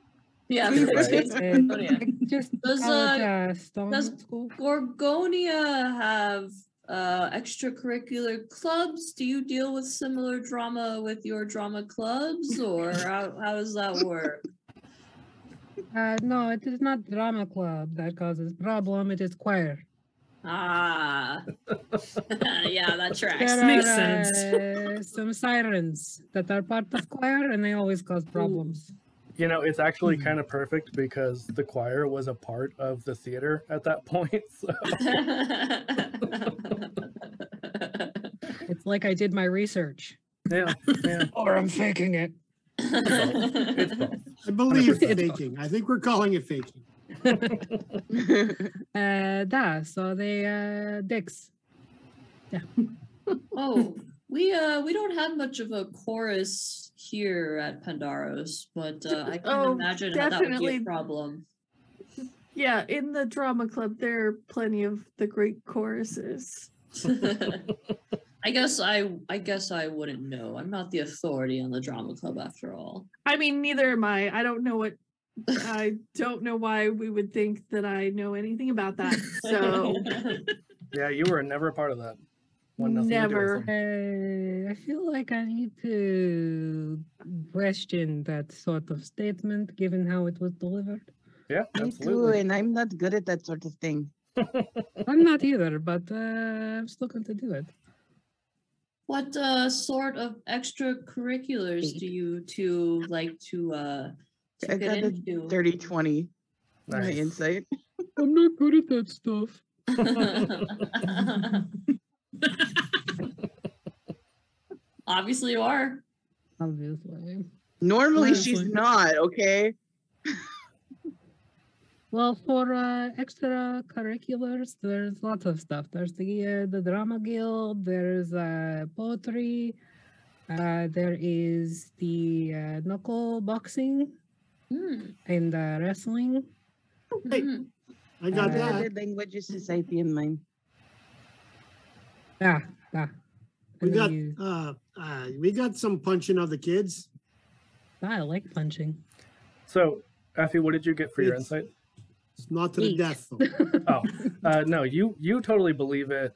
Yeah, Get it right. Medusonia. Just Does, call it Stone does School. Gorgonia have extracurricular clubs? Do you deal with similar drama with your drama clubs, or how does that work? No, it is not drama club that causes problem. It is choir. Ah, yeah, that tracks. There Makes are sense. some sirens that are part of choir, and they always cause problems. You know, it's actually kind of perfect because the choir was a part of the theater at that point. So. It's like I did my research, Yeah, yeah. or I'm faking it. It's both. I believe It's faking. I think we're calling it faking. So they dicks. Oh, we don't have much of a chorus here at Pandaros, but I can imagine how that would be definitely. a problem. Yeah, in the drama club, there are plenty of the great choruses. I guess I wouldn't know. I'm not the authority on the drama club after all. I mean, neither am I. I don't know why we would think that I know anything about that. So Yeah, you were never a part of that. One nothing to do with Never. them. I feel like I need to question that sort of statement, given how it was delivered. Yeah, Me too, absolutely. and I'm not good at that sort of thing. I'm not either, but I'm still going to do it. What sort of extracurriculars do you two like to I get got a into? dirty 20. My Nice. insight. I'm not good at that stuff. Obviously, you are. Obviously. Normally she's Honestly. not, okay? Well, for extracurriculars, there's lots of stuff. There's the drama guild. There's poetry. There is the knuckle boxing Hmm. and wrestling. Hey, Mhm. I got Uh, that. The Languages Society in mine. Yeah. We And got then we got some punching of the kids. I like punching. So, Effie, what did you get for your It's- insight? It's not to the Eight. death though. Oh, no, you totally believe it.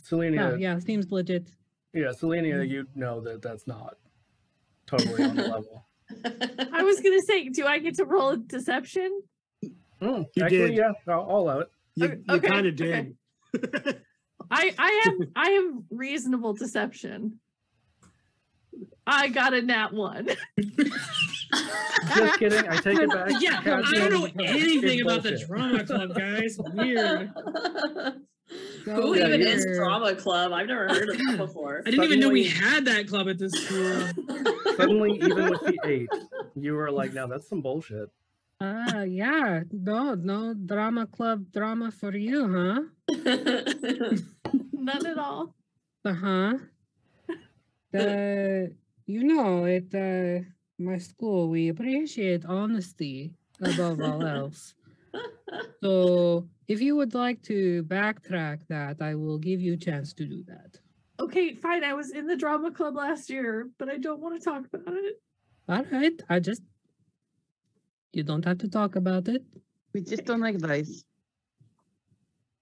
Selenia, Yeah, seems legit. yeah, Selenia, you know that that's not totally on the level. I was gonna say, do I get to roll a deception? Mm, You actually, did. yeah, I'll allow it. You Okay, kind of okay. did. I have reasonable deception. I got a nat 1. Just kidding. I take it back. Yeah, God I don't know damn it. anything It's about the bullshit. drama club, guys. Weird. Who Yeah, even you- is drama club? I've never heard of that before. I didn't even know we Suddenly- had that club at this school. Suddenly, even with the 8, you were like, no, that's some bullshit. Yeah. No drama club drama for you, huh? None at all. Uh-huh. At my school, we appreciate honesty above all else. So if you would like to backtrack that, I will give you a chance to do that. Okay, fine. I was in the drama club last year, but I don't want to talk about it. All right. You don't have to talk about it. We just don't like vice.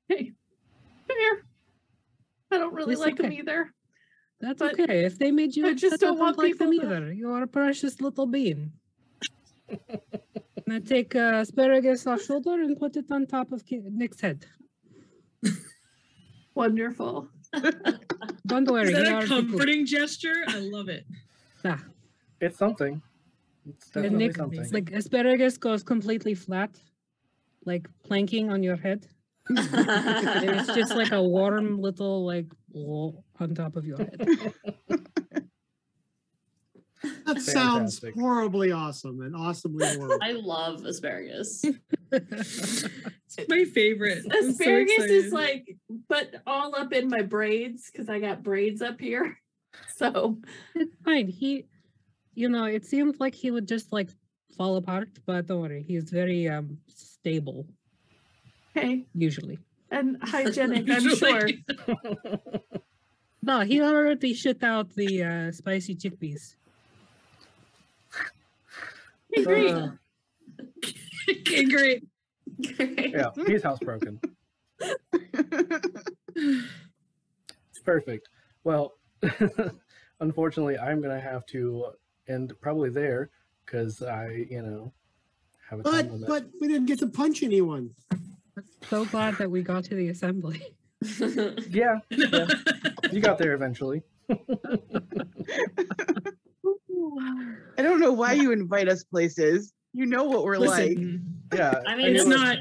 Hey, come here. I don't really It's like them okay. either. That's But okay. If they made you I just upset, don't I want like them people to- either. You are a precious little bean. And I take asparagus off shoulder and put it on top of Nick's head. Wonderful. Don't worry. Is he that a already pooped. comforting gesture? I love it. Yeah. It's something. It's And definitely Nick, something. it's like asparagus goes completely flat, like planking on your head. And it's just like a warm little like wall on top of your head. That sounds Fantastic. horribly awesome and awesomely horrible. I love asparagus. It's my favorite. I'm so Asparagus is excited. like, but all up in my braids because I got braids up here. So It's fine. It seems like he would just like fall apart, but don't worry, he's very stable hey, usually. and hygienic, I'm Usually. sure. No, he already shit out the spicy chickpeas. Hey, great. Okay, great. Yeah, he's housebroken. Perfect. Well, unfortunately, I'm going to have to end probably there because I, have a time limit. But we didn't get to punch anyone. So glad that we got to the assembly. Yeah, you got there eventually. I don't know why you invite us places. You know what we're like. Listen, Yeah, I mean, it's like, not.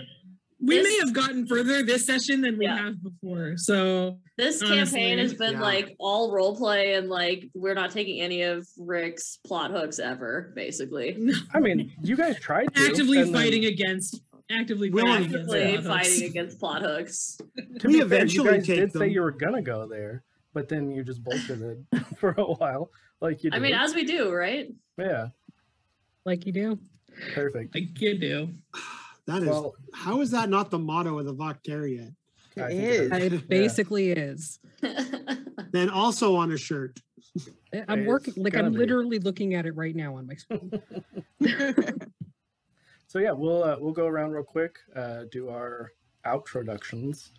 We this- may have gotten further this session than we Yeah. have before. So This Honestly, campaign has been yeah. like all role play and like we're not taking any of Rick's plot hooks ever, basically. I mean, you guys tried to. actively and then, fighting against. Actively Well, fighting against. Actively plot hooks. fighting against plot hooks. To We be fair, eventually you guys take did say them. you were gonna go there, but then you just bullshitted for a while, like you did. I mean, as we do, right? yeah, Like you do. perfect. Like you do. That is, Well, how is that not the motto of the Voctariat? I It think is. It basically is. Then also on a shirt. I'm It's working, like gonna I'm be. literally looking at it right now on my screen. So yeah, we'll go around real quick, do our outroductions.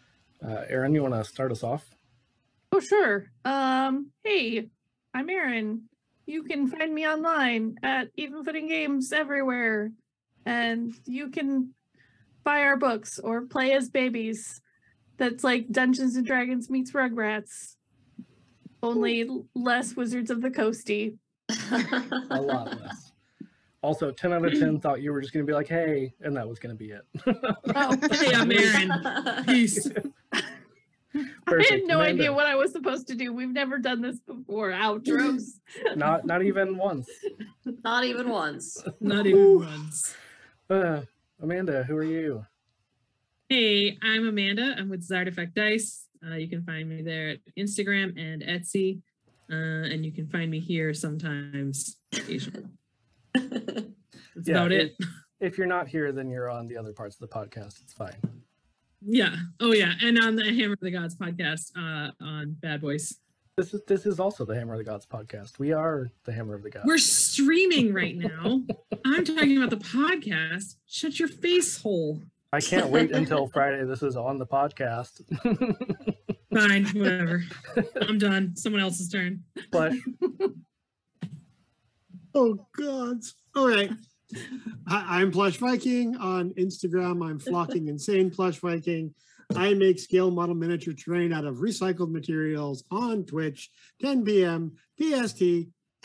Aaron, you want to start us off? Oh, sure. Hey, I'm Aaron. You can find me online at Even Footing Games everywhere. And you can buy our books or play as babies. That's like Dungeons and Dragons meets Rugrats. Only less Wizards of the Coasty. A lot less. Also, 10 out of 10 thought you were just going to be like, hey, and that was going to be it. Oh, Hey, I'm Aaron. Peace. I Perfect. had no Amanda. idea what I was supposed to do. We've never done this before. Outros. Not even once. Not even once. Not even once. Amanda, who are you? Hey, I'm Amanda. I'm with Zartifact Dice. You can find me there at Instagram and Etsy. And you can find me here sometimes. Occasionally. That's about it. If you're not here, then you're on the other parts of the podcast. It's fine. Yeah. Oh, yeah. And on the Hammer of the Gods podcast on Bad Boys. This is also the Hammer of the Gods podcast. We are the Hammer of the Gods. We're streaming right now. I'm talking about the podcast. Shut your face hole. I can't wait until Friday. This is on the podcast. Fine, whatever. I'm done. Someone else's turn. Plush. Oh, God. All right. I'm Plush Viking. On Instagram, I'm Flocking Insane Plush Viking. I make scale model miniature terrain out of recycled materials on Twitch, 10 p.m. PST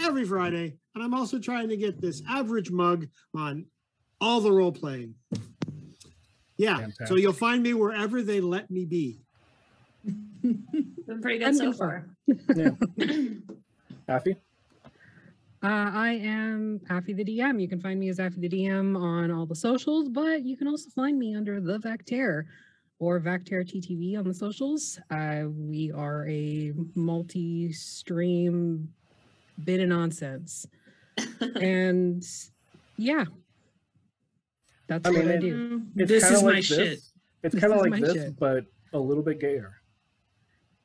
every Friday. And I'm also trying to get this average mug on all the role playing. Yeah, Fantastic. so you'll find me wherever they let me be. Been pretty good I'm so doing far. Yeah. Affy? I am Aphi the DM. You can find me as Aphi the DM on all the socials, but you can also find me under the Vactair or Vactair TTV on the socials. We are a multi-stream bit of nonsense. And yeah, that's what I do. It's This kinda is like my shit. It's This kind of is like my this, shit. but a little bit gayer.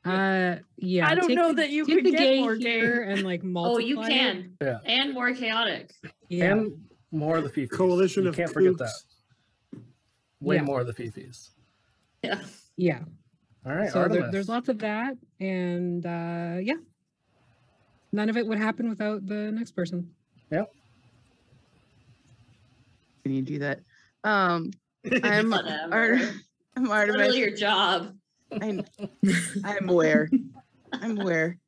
Yeah. I don't take know the- that you take could the get gay more gay. here and like multiply. Oh, you it. can. Yeah. And more chaotic. Yeah. And more of the fifis. Coalition You of can't forget kooks. that. Way Yeah. more of the fifis. Yeah. Yeah. All right, So Artemis. there's lots of that, and yeah, none of it would happen without the next person. Can you do that? I'm Whatever. I'm Artemis. Literally your job. I'm aware. I'm aware.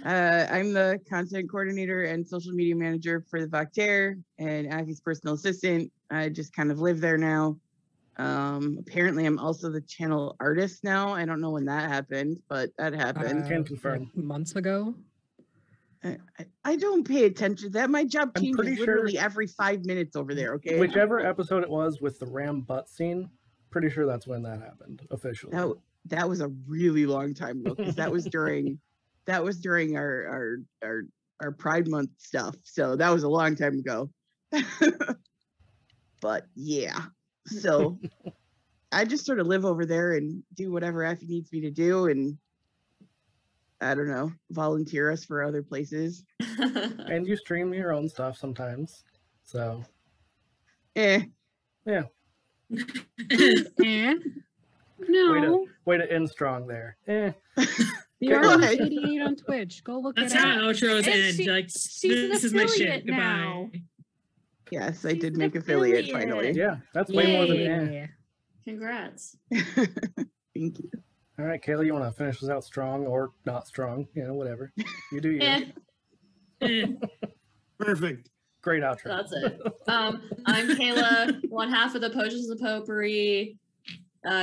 I'm the content coordinator and social media manager for the Vactair and Aki's personal assistant. I just kind of live there now. Apparently, I'm also the channel artist now. I don't know when that happened, but that happened. Can confirm. like months ago. I don't pay attention to that. My job I'm changes pretty sure- literally every 5 minutes over there. Okay. Whichever episode it was with the ram butt scene, pretty sure that's when that happened officially. That was a really long time ago because that was during our Pride Month stuff. So that was a long time ago. But yeah. So I just sort of live over there and do whatever Aphi needs me to do, and I don't know, volunteer us for other places. And you stream your own stuff sometimes. So, Eh. yeah. No. Way to end strong there. You're Why? 88 on Twitch. Go look That's it how up. outros And end. she- Like, she's an this is my shit. affiliate now. Goodbye. Yes, I She's did an make affiliate affiliate. finally. Yeah, that's way more than Yeah. Congrats. Thank you. All right, Kayla, you want to finish this out strong or not strong? You know, whatever. You do you. Eh, Eh. Perfect. Great outro. that's it. I'm Kayla, one half of the Potions of Potpourri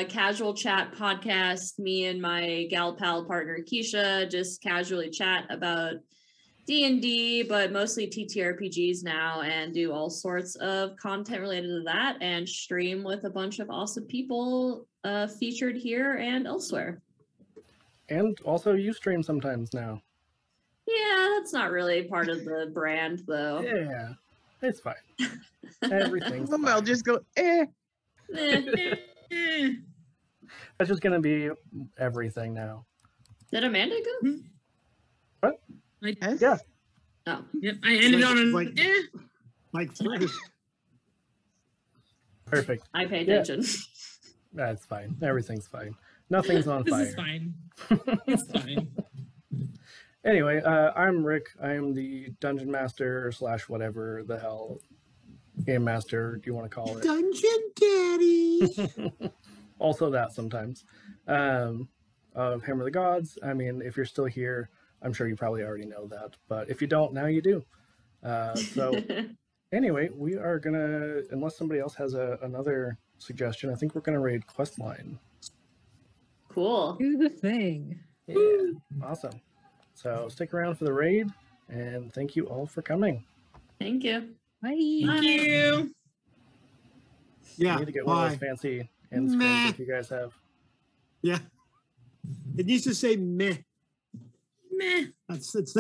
casual chat podcast. Me and my gal pal partner Keisha just casually chat about D&D, but mostly TTRPGs now, and do all sorts of content related to that, and stream with a bunch of awesome people featured here and elsewhere. And also, you stream sometimes now. Yeah, that's not really part of the brand though. Yeah, it's fine. Everything's fine. I'll just go, eh. Eh. Eh. That's just gonna be everything now. Did Amanda go? Yes? Yeah. Oh, Yep, I ended on an Like- eh. Like first. Perfect. I pay Yeah. attention. That's fine. Everything's fine. Nothing's on This fire. is fine. It's fine. Anyway, I'm Rick. I'm the dungeon master / whatever the hell game master do you want to call it. Dungeon Daddy. Also that sometimes. Of Hammer of the Gods. I mean, if you're still here, I'm sure you probably already know that. But if you don't, now you do. So anyway, we are gonna, unless somebody else has another suggestion, I think we're gonna raid Questline. Cool. Do the thing. Yeah, awesome. So stick around for the raid, and thank you all for coming. Thank you. Bye. Thank you. Yeah. I need to get one of Bye. those fancy end screens Meh. that you guys have. Yeah. It used to say meh. Meh. That's it's